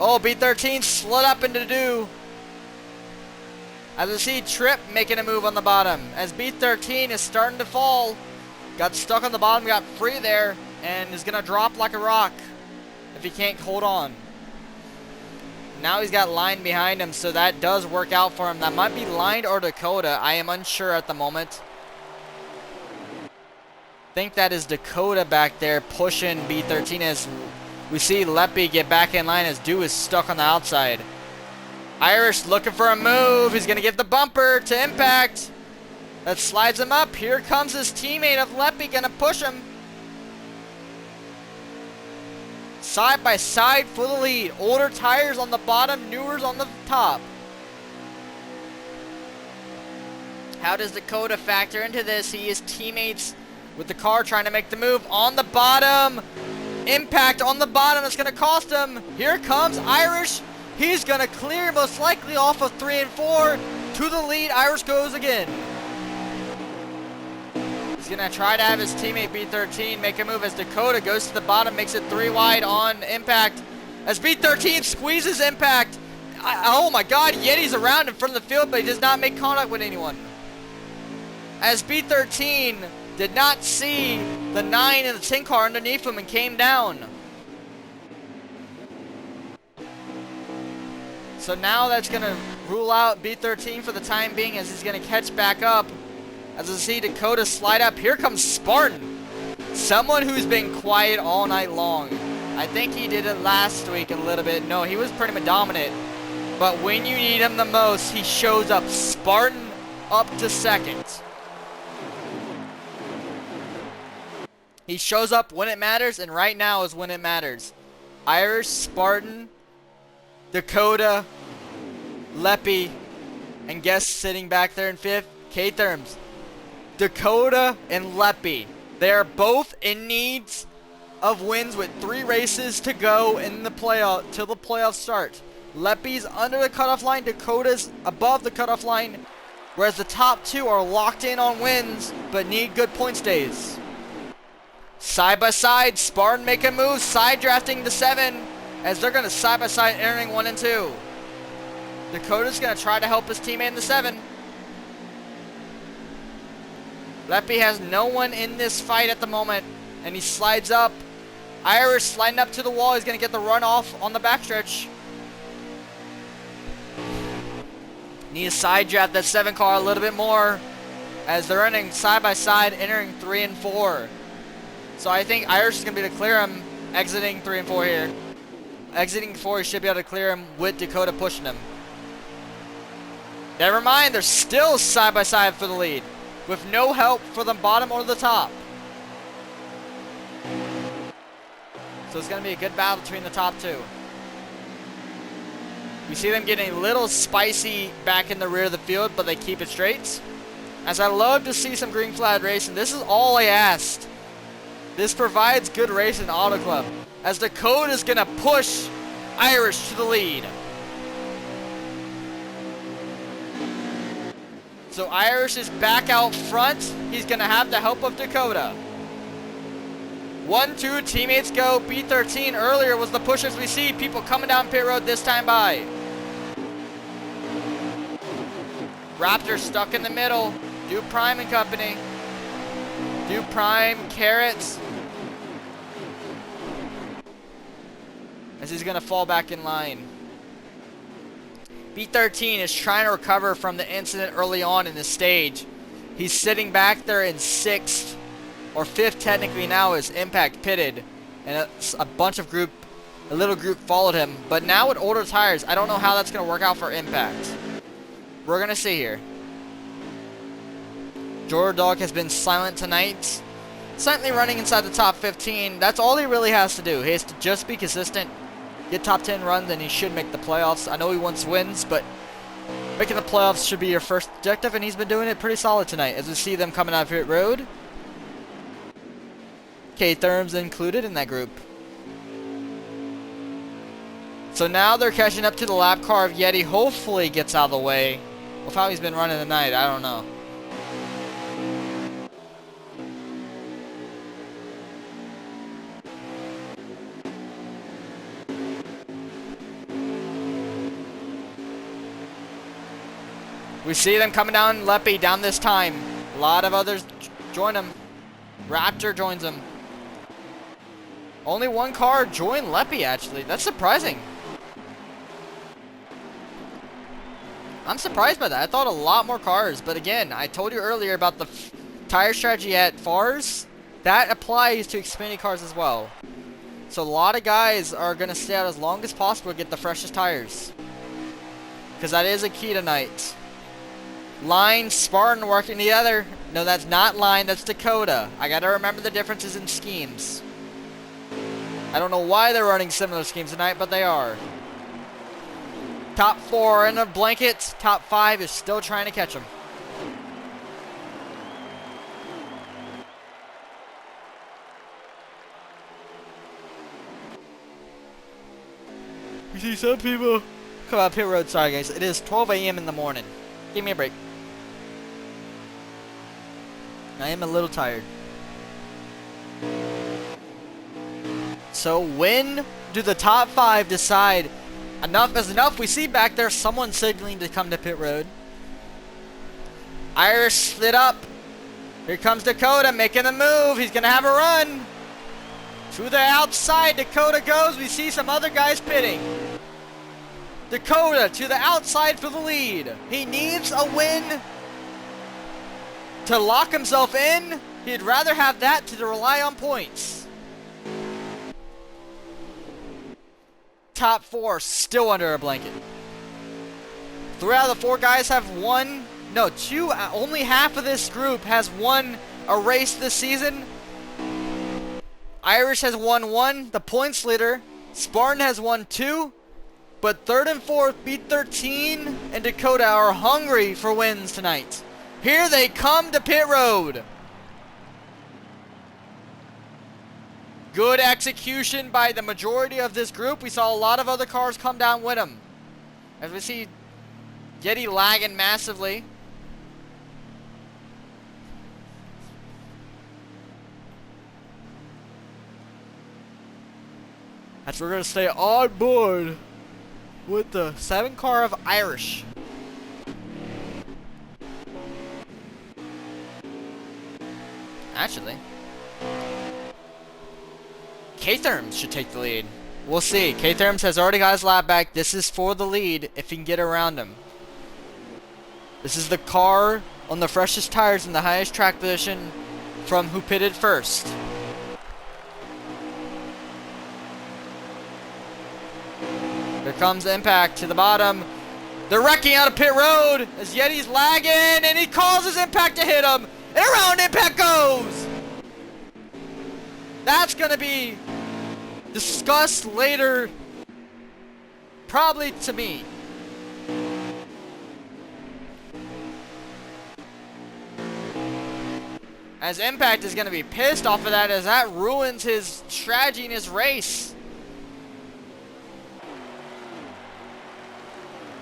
Oh, B13 slid up into Do. As I see Trip making a move on the bottom. As B13 is starting to fall. Got stuck on the bottom, got free there, and is going to drop like a rock if he can't hold on. Now he's got Line behind him, so that does work out for him. That might be Line or Dakota. I am unsure at the moment. I think that is Dakota back there pushing B13 as we see Leppy get back in line as Do is stuck on the outside. Irish looking for a move. He's going to give the bumper to Impact. That slides him up. Here comes his teammate of Leppy, going to push him. Side by side for the lead. Older tires on the bottom, newers on the top. How does Dakota factor into this? He is teammates with the car trying to make the move on the bottom. Impact on the bottom. It's going to cost him. Here comes Irish. He's going to clear most likely off of 3 and 4. To the lead. Irish goes again. He's going to try to have his teammate B13 make a move as Dakota goes to the bottom. Makes it 3 wide on Impact. As B13 squeezes Impact. Oh my god. Yeti's around in front of the field, but he does not make contact with anyone. As B13 did not see the 9 and the 10 car underneath him and came down. So now that's going to rule out B13 for the time being as he's going to catch back up. As I see Dakota slide up. Here comes Spartan. Someone who's been quiet all night long. I think he did it last week a little bit. No, he was pretty much dominant. But when you need him the most, he shows up. Spartan up to second. He shows up when it matters, and right now is when it matters. Irish, Spartan, Dakota, Leppy, and guess sitting back there in 5th, K-Therms. Dakota and Leppy. They are both in needs of wins with 3 races to go in the playoff till the playoffs start. Leppy's under the cutoff line, Dakota's above the cutoff line, whereas the top 2 are locked in on wins but need good points days. Side by side, Spartan make a move, side drafting to 7 as they're going to side by side entering 1 and 2. Dakota's going to try to help his teammate in the 7. Leppy has no one in this fight at the moment, and he slides up. Irish sliding up to the wall. He's going to get the run off on the backstretch. Need to side draft that 7 car a little bit more as they're running side by side, entering 3 and 4. So I think Irish is going to be able to clear him exiting 3 and 4 here. Exiting 4, he should be able to clear him with Dakota pushing him. Never mind, they're still side by side for the lead with no help for the bottom or the top. So it's going to be a good battle between the top 2. We see them getting a little spicy back in the rear of the field, but they keep it straight. As I love to see some green flag racing, this is all I asked. This provides good racing in Auto Club. As Dakota is going to push Irish to the lead. So Irish is back out front. He's going to have the help of Dakota. 1-2, teammates go. B13 earlier was the pushers we see. People coming down pit road this time by. Raptor stuck in the middle. Do Prime and company. Do Prime, Carrots. As he's going to fall back in line. B13 is trying to recover from the incident early on in the stage. He's sitting back there in 6th, or 5th technically now, as Impact pitted. And a little group followed him. But now with older tires, I don't know how that's going to work out for Impact. We're going to see here. Jordan Dog has been silent tonight. Slightly running inside the top 15. That's all he really has to do. He has to just be consistent. Get top 10 runs and he should make the playoffs. I know he wants wins, but making the playoffs should be your first objective, and he's been doing it pretty solid tonight as we see them coming out of pit road. K-Therm's included in that group. So now they're catching up to the lap car of Yeti. Hopefully gets out of the way. With how he's been running tonight, I don't know. We see them coming down Leppy down this time. A lot of others join him. Raptor joins him. Only one car joined Leppy, actually. That's surprising. I'm surprised by that. I thought a lot more cars. But again, I told you earlier about the tire strategy at FARS. That applies to Xfinity cars as well. So a lot of guys are going to stay out as long as possible to get the freshest tires. Because that is a key tonight. Line, Spartan working together. No, that's not Line, that's Dakota. I gotta remember the differences in schemes. I don't know why they're running similar schemes tonight, but they are. Top 4 in a blanket. Top 5 is still trying to catch them. You see some people come out pit road. Sorry guys, it is 12 a.m. in the morning. Give me a break. I am a little tired. So when do the top 5 decide enough is enough? We see back there someone signaling to come to pit road. Irish slid up. Here comes Dakota making the move. He's going to have a run. To the outside, Dakota goes. We see some other guys pitting. Dakota to the outside for the lead. He needs a win to lock himself in. He'd rather have that to rely on points. Top 4 still under a blanket. 3 out of the 4 guys have won. No, 2. Only half of this group has won a race this season. Irish has won 1. The points leader. Spartan has won 2. But 3rd and 4th, B13 and Dakota are hungry for wins tonight. Here they come to pit road. Good execution by the majority of this group. We saw a lot of other cars come down with them. As we see Yeti lagging massively. As we're going to stay on board with the 7 car of Irish. Actually, K-Therms should take the lead. We'll see. K-Therms has already got his lap back. This is for the lead if he can get around him. This is the car on the freshest tires in the highest track position from who pitted first. Here comes Impact to the bottom. They're wrecking out of pit road as Yeti's lagging, and he causes Impact to hit him. And around Impact goes! That's going to be discussed later, probably to me. As Impact is going to be pissed off of that, as that ruins his strategy in his race.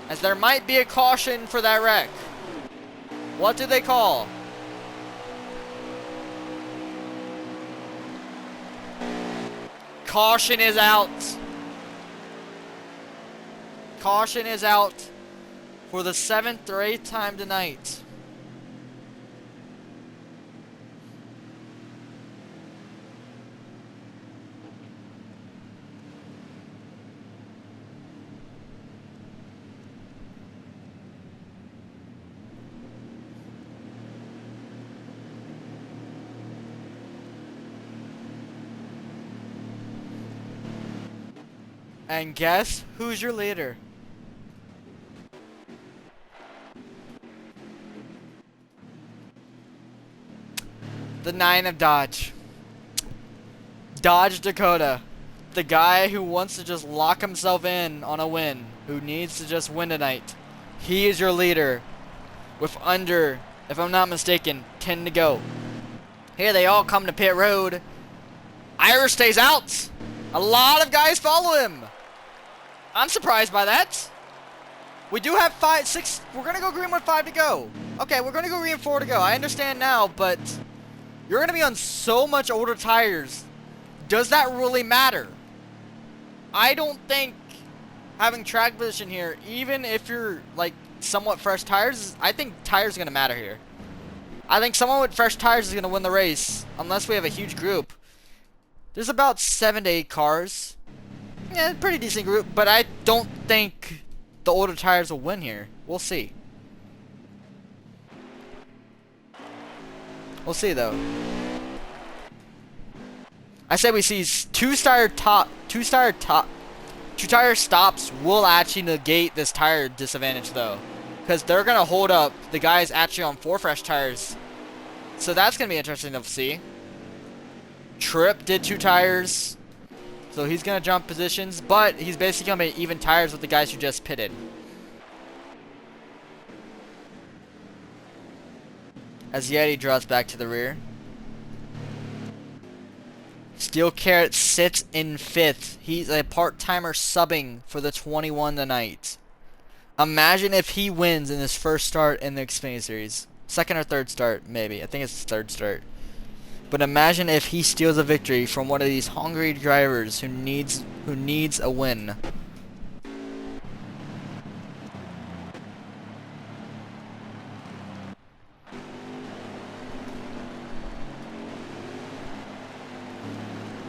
As there might be a caution for that wreck. What do they call? caution is out. Caution is out for the 7th or 8th time tonight. And guess who's your leader? The 9 of Dodge. Dodge Dakota. The guy who wants to just lock himself in on a win. Who needs to just win tonight. He is your leader. With under, if I'm not mistaken, 10 to go. Here they all come to pit road. Irish stays out. A lot of guys follow him. I'm surprised by that. We do have 5, 6. We're going to go green with 5 to go. Okay, we're going to go green 4 to go. I understand now, but you're going to be on so much older tires. Does that really matter? I don't think having track position here, even if you're like somewhat fresh tires, I think tires are going to matter here. I think someone with fresh tires is going to win the race, unless we have a huge group. There's about 7 to 8 cars. Yeah, pretty decent group, but I don't think the older tires will win here. We'll see. We'll see though. I say we see two tire stops will actually negate this tire disadvantage though, because they're gonna hold up the guys actually on 4 fresh tires. So that's gonna be interesting to see. Tripp did 2 tires. So he's going to jump positions, but he's basically going to be even tires with the guys who just pitted. As Yeti draws back to the rear. Steel Carrot sits in 5th. He's a part-timer subbing for the 21 tonight. Imagine if he wins in his first start in the Xfinity Series. Second or third start, maybe. I think it's his third start. But imagine if he steals a victory from one of these hungry drivers who needs a win.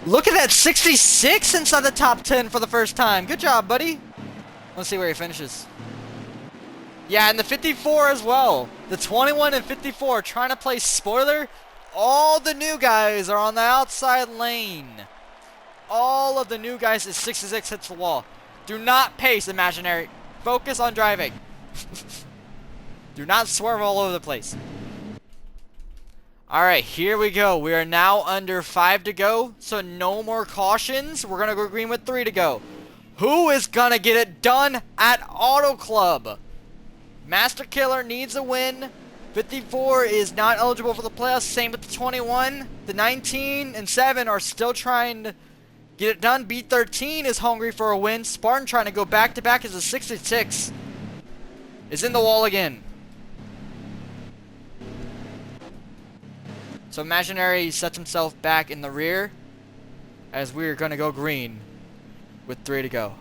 Look at that 66 inside the top 10 for the first time. Good job, buddy. Let's see where he finishes. Yeah, and the 54 as well. The 21 and 54 trying to play spoiler. All the new guys are on the outside lane. All of the new guys is 66 hits the wall. Do not pace, Imaginary. Focus on driving. Do not swerve all over the place. Alright, here we go. We are now under 5 to go. So no more cautions. We're going to go green with 3 to go. Who is going to get it done at Auto Club? Master Killer needs a win. 54 is not eligible for the playoffs. Same with the 21. The 19 and 7 are still trying to get it done. B13 is hungry for a win. Spartan trying to go back-to-back as a 66 is in the wall again. So Imaginary sets himself back in the rear as we're going to go green with 3 to go.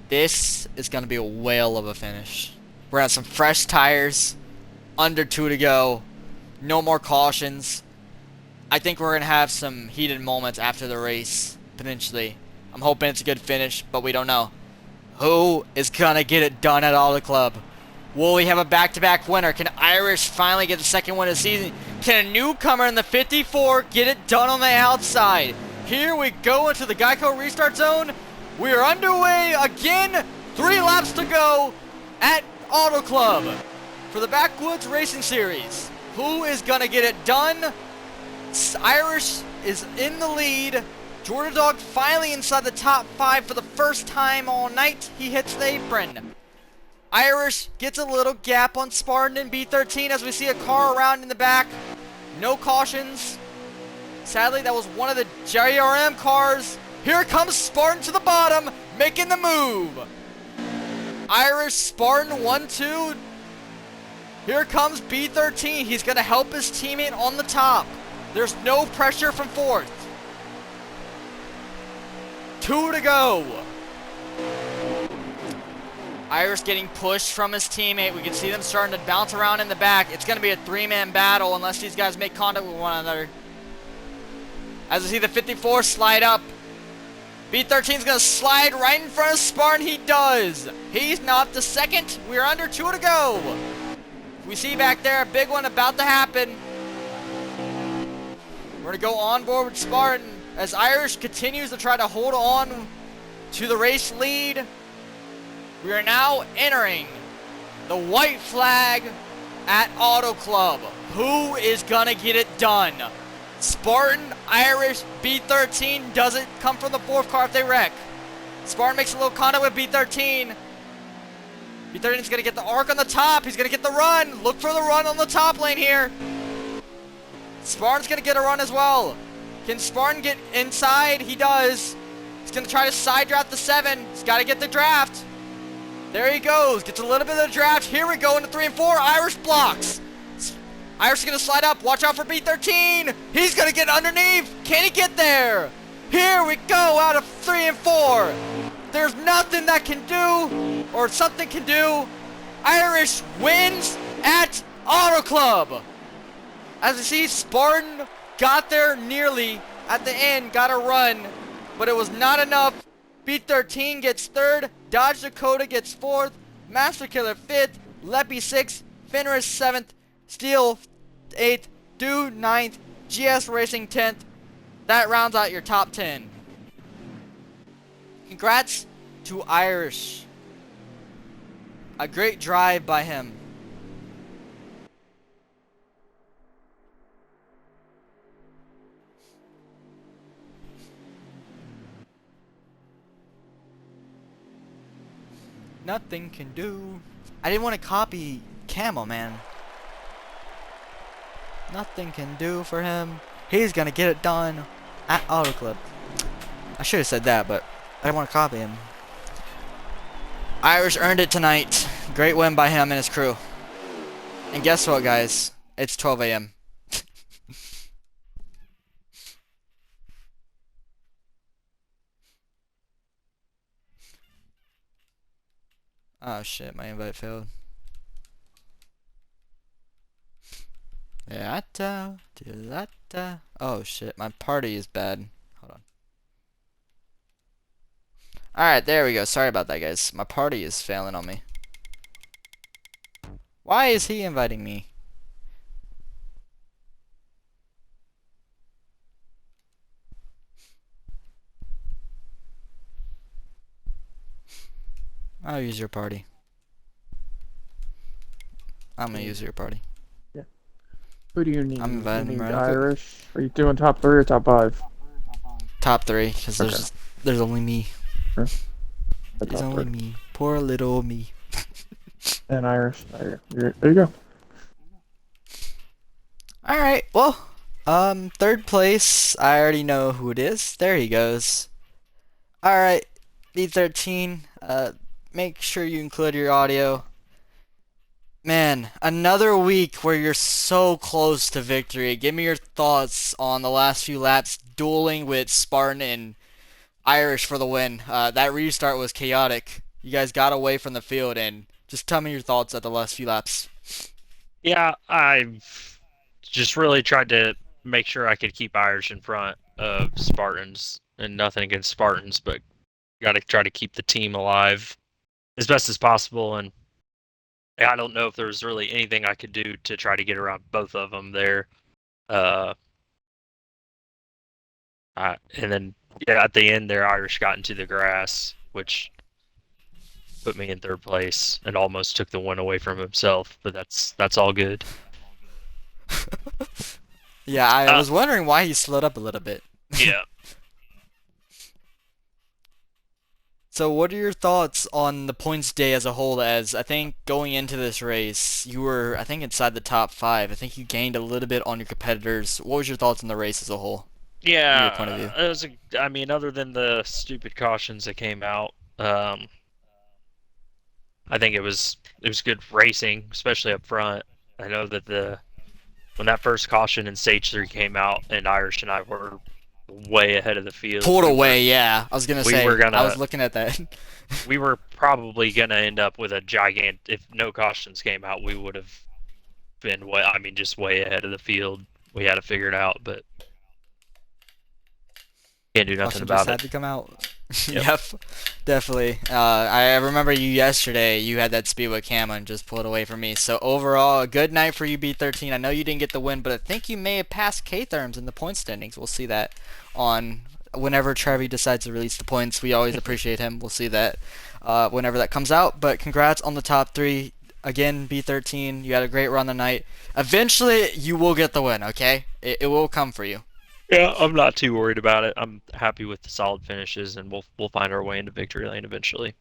This is going to be a whale of a finish. We're going to have some fresh tires. Under 2 to go. No more cautions. I think we're going to have some heated moments after the race. Potentially. I'm hoping it's a good finish, but we don't know. Who is going to get it done at Auto Club? Will we have a back-to-back winner? Can Irish finally get the second win of the season? Can a newcomer in the 54 get it done on the outside? Here we go into the Geico restart zone. We are underway again. 3 laps to go at Auto Club for the Backwoods Racing Series. Who is going to get it done? Irish is in the lead. Jordan Dog finally inside the top 5 for the first time all night. He hits the apron. Irish gets a little gap on Spartan and B13 as we see a car around in the back. No cautions. Sadly, that was one of the JRM cars. Here comes Spartan to the bottom, making the move. Irish, Spartan, 1-2. Here comes B13. He's going to help his teammate on the top. There's no pressure from fourth. 2 to go. Irish getting pushed from his teammate. We can see them starting to bounce around in the back. It's going to be a 3-man battle unless these guys make contact with one another. As we see the 54 slide up. B13 is going to slide right in front of Spartan. He does. He's not the second. We're under 2 to go. We see back there a big one about to happen. We're going to go on board with Spartan as Irish continues to try to hold on to the race lead. We are now entering the white flag at Auto Club. Who is going to get it done? Spartan, Irish, B13 doesn't come from the fourth car if they wreck. Spartan makes a little contact with B13. B13 is going to get the arc on the top. He's going to get the run. Look for the run on the top lane here. Spartan's going to get a run as well. Can Spartan get inside? He does. He's going to try to side draft the 7. He's got to get the draft. There he goes. Gets a little bit of the draft. Here we go into 3 and 4. Irish blocks. Irish is going to slide up. Watch out for B13. He's going to get underneath. Can he get there? Here we go out of 3 and 4. There's nothing that can do, or something can do. Irish wins at Auto Club. As you see, Spartan got there nearly at the end, got a run, but it was not enough. B13 gets 3rd, Dodge Dakota gets 4th, Master Killer 5th, Leppy 6th, Fenris 7th, Steel 8th, Dude 9th, GS Racing 10th. That rounds out your top 10. Congrats to Irish. A great drive by him. Nothing can do. I didn't want to copy Camel, man. Nothing can do for him. He's gonna get it done at Auto Club. I should have said that, but I didn't want to copy him. Irish earned it tonight. Great win by him and his crew. And guess what, guys? It's 12 a.m. Oh shit, my invite failed. Oh shit, my party is bad. Hold on. Alright, there we go. Sorry about that, guys. My party is failing on me. Why is he inviting me? I'll use your party. I'm gonna use your party. Yeah. Who do you need? I'm inviting you need him right Irish. Are you doing top 3 or top 5? Top 3, because there's only me. Sure. There's only me. Poor little me. And Irish. There you go. Alright, well, 3rd place, I already know who it is. There he goes. Alright, B13, make sure you include your audio. Man, another week where you're so close to victory. Give me your thoughts on the last few laps dueling with Spartan and Irish for the win. That restart was chaotic. You guys got away from the field, and just tell me your thoughts at the last few laps. Yeah, I've just really tried to make sure I could keep Irish in front of Spartans, and nothing against Spartans, but got to try to keep the team alive as best as possible. And I don't know if there's really anything I could do to try to get around both of them there. And then at the end there, Irish got into the grass, which put me in 3rd place and almost took the win away from himself. But that's all good. Yeah, I was wondering why he slowed up a little bit. Yeah. So what are your thoughts on the points day as a whole? As I think going into this race, you were, I think, inside the top 5. I think you gained a little bit on your competitors. What was your thoughts on the race as a whole? Yeah, from your point of view? it was. I mean, other than the stupid cautions that came out, I think it was good racing, especially up front. I know that when that first caution in stage 3 came out, and Irish and I were way ahead of the field. Pulled away, yeah. I was gonna we say. were gonna- I was looking at that. We were probably gonna end up with a giant. If no cautions came out, we would have been way. I mean, just way ahead of the field. We had to figure it out, but can't do nothing Caution about just it. had to come out. Yep. Yep, definitely. I remember you yesterday. You had that Speedway camo and just pulled away from me. So overall, a good night for you, B13. I know you didn't get the win, but I think you may have passed K-Therms in the point standings. We'll see that on whenever Trevi decides to release the points. We always appreciate him. We'll see that whenever that comes out. But congrats on the top 3. Again, B13, you had a great run tonight. Eventually, you will get the win, okay? It will come for you. Yeah, I'm not too worried about it. I'm happy with the solid finishes, and we'll find our way into victory lane eventually.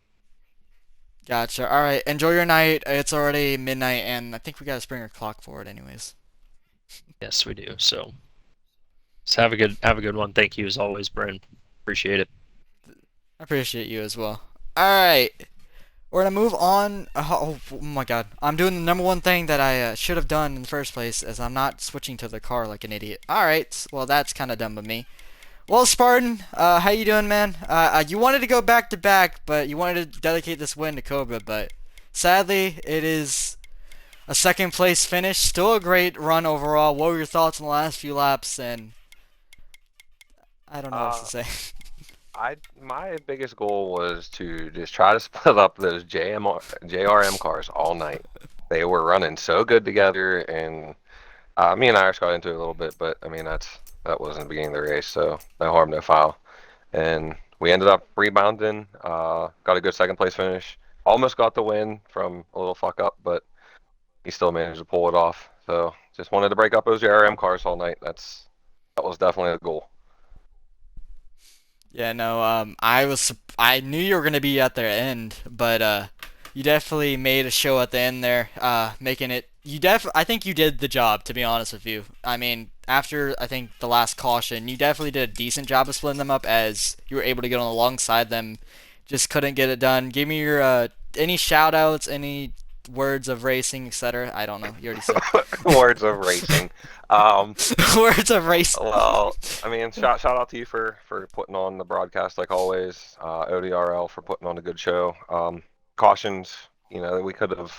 Gotcha. All right. Enjoy your night. It's already midnight, and I think we gotta bring our clock forward, anyways. Yes, we do. So, have a good one. Thank you as always, Bryn. Appreciate it. I appreciate you as well. All right. We're gonna move on. Oh my God. I'm doing the number one thing that I should have done in the first place, as I'm not switching to the car like an idiot. All right. Well, that's kind of dumb of me. Well, Spartan, how you doing, man? You wanted to go back to back, but you wanted to dedicate this win to Cobra, but sadly, it is a second place finish. Still a great run overall. What were your thoughts on the last few laps? And I don't know what else to say. My biggest goal was to just try to split up those JRM cars all night. They were running so good together, and me and Irish got into it a little bit, but I mean that wasn't the beginning of the race, so no harm, no foul. And we ended up rebounding, got a good second place finish. Almost got the win from a little fuck up, but he still managed to pull it off. So just wanted to break up those JRM cars all night. That was definitely a goal. Yeah, no, I knew you were gonna be at the end, but you definitely made a show at the end there, making it. I think you did the job, to be honest with you. I mean, after I think the last caution, you definitely did a decent job of splitting them up, as you were able to get on alongside them. Just couldn't get it done. Give me your any shout outs, any words of racing, etc. I don't know. You already said Words of racing. words of racing. Well, I mean, shout out to you for putting on the broadcast like always. ODRL for putting on a good show. Cautions, we could have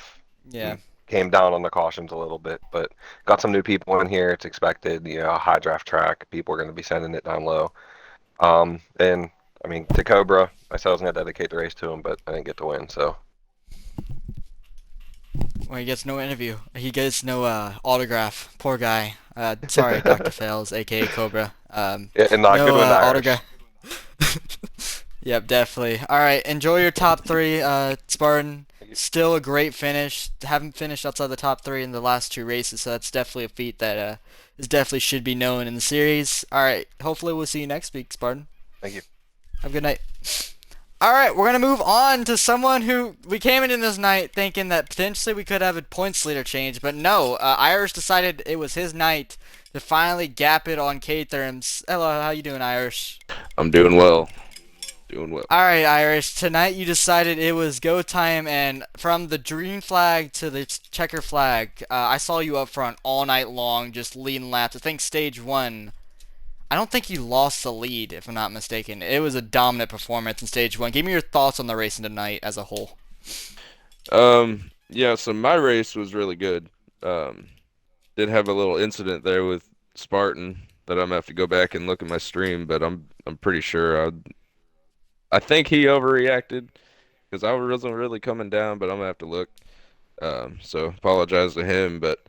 Yeah. came down on the cautions a little bit, but got some new people in here. It's expected, a high draft track. People are going to be sending it down low. And I mean, to Cobra, I said I was going to dedicate the race to him, but I didn't get to win, so. Well, he gets no interview. He gets no autograph. Poor guy. Sorry, Dr. Fails, aka Cobra. Yeah, and not no good with Irish. autograph. Yep, definitely. All right, enjoy your top 3, Spartan. Still a great finish. Haven't finished outside the top 3 in the last 2 races, so that's definitely a feat that is definitely should be known in the series. All right, hopefully we'll see you next week, Spartan. Thank you. Have a good night. All right, we're going to move on to someone who we came in this night thinking that potentially we could have a points leader change, but no, Irish decided it was his night to finally gap it on K-Therms. Hello, how you doing, Irish? I'm doing well. Doing well. All right, Irish, tonight you decided it was go time, and from the green flag to the checker flag, I saw you up front all night long just leading laps. I think stage 1. I don't think you lost the lead, if I'm not mistaken. It was a dominant performance in stage 1. Give me your thoughts on the racing tonight as a whole. Yeah, so my race was really good. Did have a little incident there with Spartan that I'm gonna have to go back and look at my stream, but I'm pretty sure I think he overreacted because I wasn't really coming down, but I'm gonna have to look. So apologize to him, but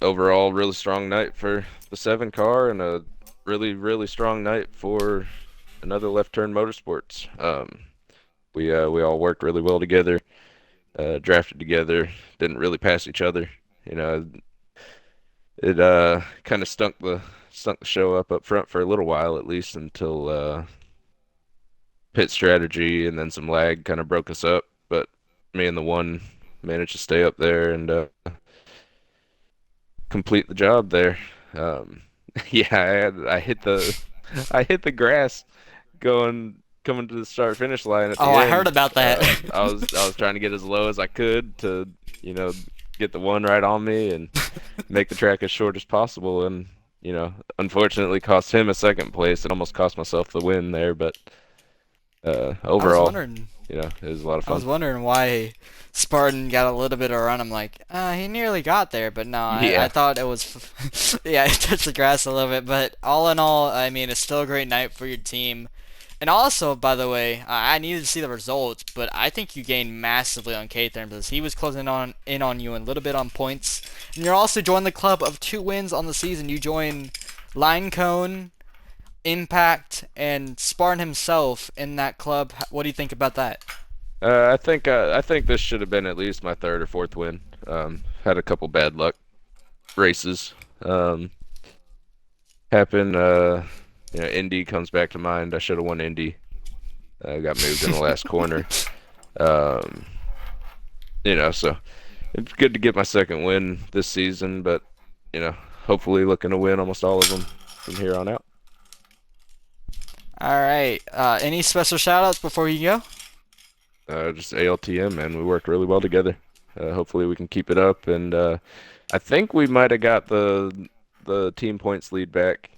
overall, really strong night for the 7 car and a really strong night for another Left Turn Motorsports. We all worked really well together, drafted together, didn't really pass each other. It kind of stunk the show up front for a little while, at least until pit strategy and then some lag kind of broke us up. But me and the one managed to stay up there and complete the job there. Yeah, I hit the grass coming to the start finish line at the Oh, end. I heard about that. I was trying to get as low as I could to get the one right on me and make the track as short as possible, and unfortunately cost him a second place. It almost cost myself the win there, but I was overall, wondering. it was a lot of I was fun. wondering why Spartan got a little bit of a run. I'm like, he nearly got there, but no, I Yeah. thought it was, yeah, it touched the grass a little bit. But all in all, I mean, it's still a great night for your team. And also, by the way, I needed to see the results, but I think you gained massively on K-Therm because he was closing in on you and a little bit on points. And you're also joined the club of 2 wins on the season. You join Line Cone, Impact, and Spartan himself in that club. What do you think about that? I think this should have been at least my third or fourth win. Had a couple bad luck races. Happen. Indy comes back to mind. I should have won Indy. Got moved in the last corner. Um, so it's good to get my second win this season, but hopefully looking to win almost all of them from here on out. All right. Any special shout-outs before you go? Just ALTM, man. We worked really well together. Hopefully we can keep it up, and I think we might have got the team points lead back.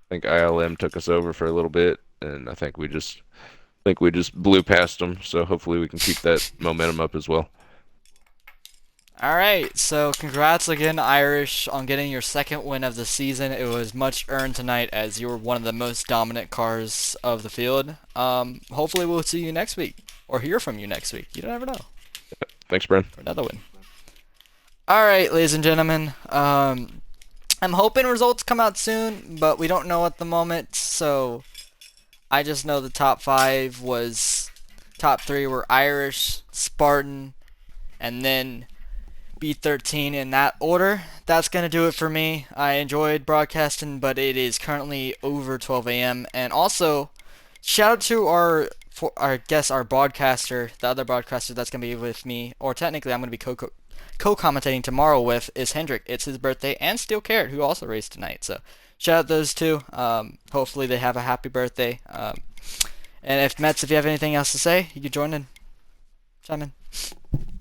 I think ILM took us over for a little bit, and I think we just blew past them. So hopefully we can keep that momentum up as well. All right. So congrats again, Irish, on getting your second win of the season. It was much earned tonight as you were one of the most dominant cars of the field. Hopefully we'll see you next week or hear from you next week. You never know. Thanks, Bren. For another win. All right, ladies and gentlemen. I'm hoping results come out soon, but we don't know at the moment. So I just know the top 5 was top 3 were Irish, Spartan, and then B13 in that order. That's going to do it for me. I enjoyed broadcasting, but it is currently over 12 a.m. And also, shout out to our guest, our broadcaster, the other broadcaster that's going to be with me, or technically I'm going to be co-commentating tomorrow with, is Hendrik. It's his birthday, and Steel Carrot, who also raced tonight. So shout out those two. Hopefully they have a happy birthday. And if Mets, if you have anything else to say, you can join in. Simon.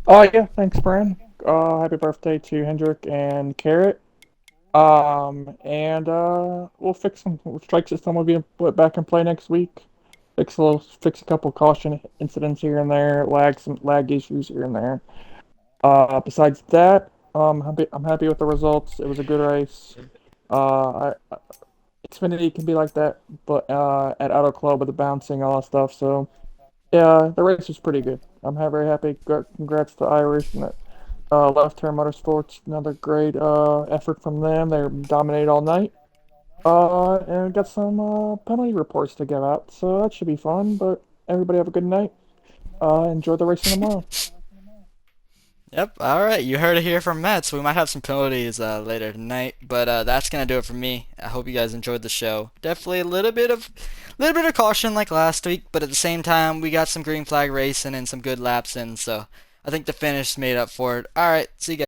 Oh yeah, thanks, Brian. Happy birthday to Hendrik and Carrot. And we'll fix some strike system. We'll be put back in play next week. Fix a couple caution incidents here and there. Some lag issues here and there. Besides that, I'm happy with the results. It was a good race. Xfinity can be like that, but at Auto Club with the bouncing, all that stuff. So yeah, the race was pretty good. I'm very happy. Congrats to Irish and Left Turn Motorsports. Another great effort from them. They dominated all night. And got some penalty reports to give out, so that should be fun. But everybody have a good night. Enjoy the racing tomorrow. Yep. All right. You heard it here from Mets. We might have some penalties later tonight, but that's gonna do it for me. I hope you guys enjoyed the show. Definitely a little bit of caution like last week, but at the same time we got some green flag racing and some good laps in. So I think the finish made up for it. All right. See you guys.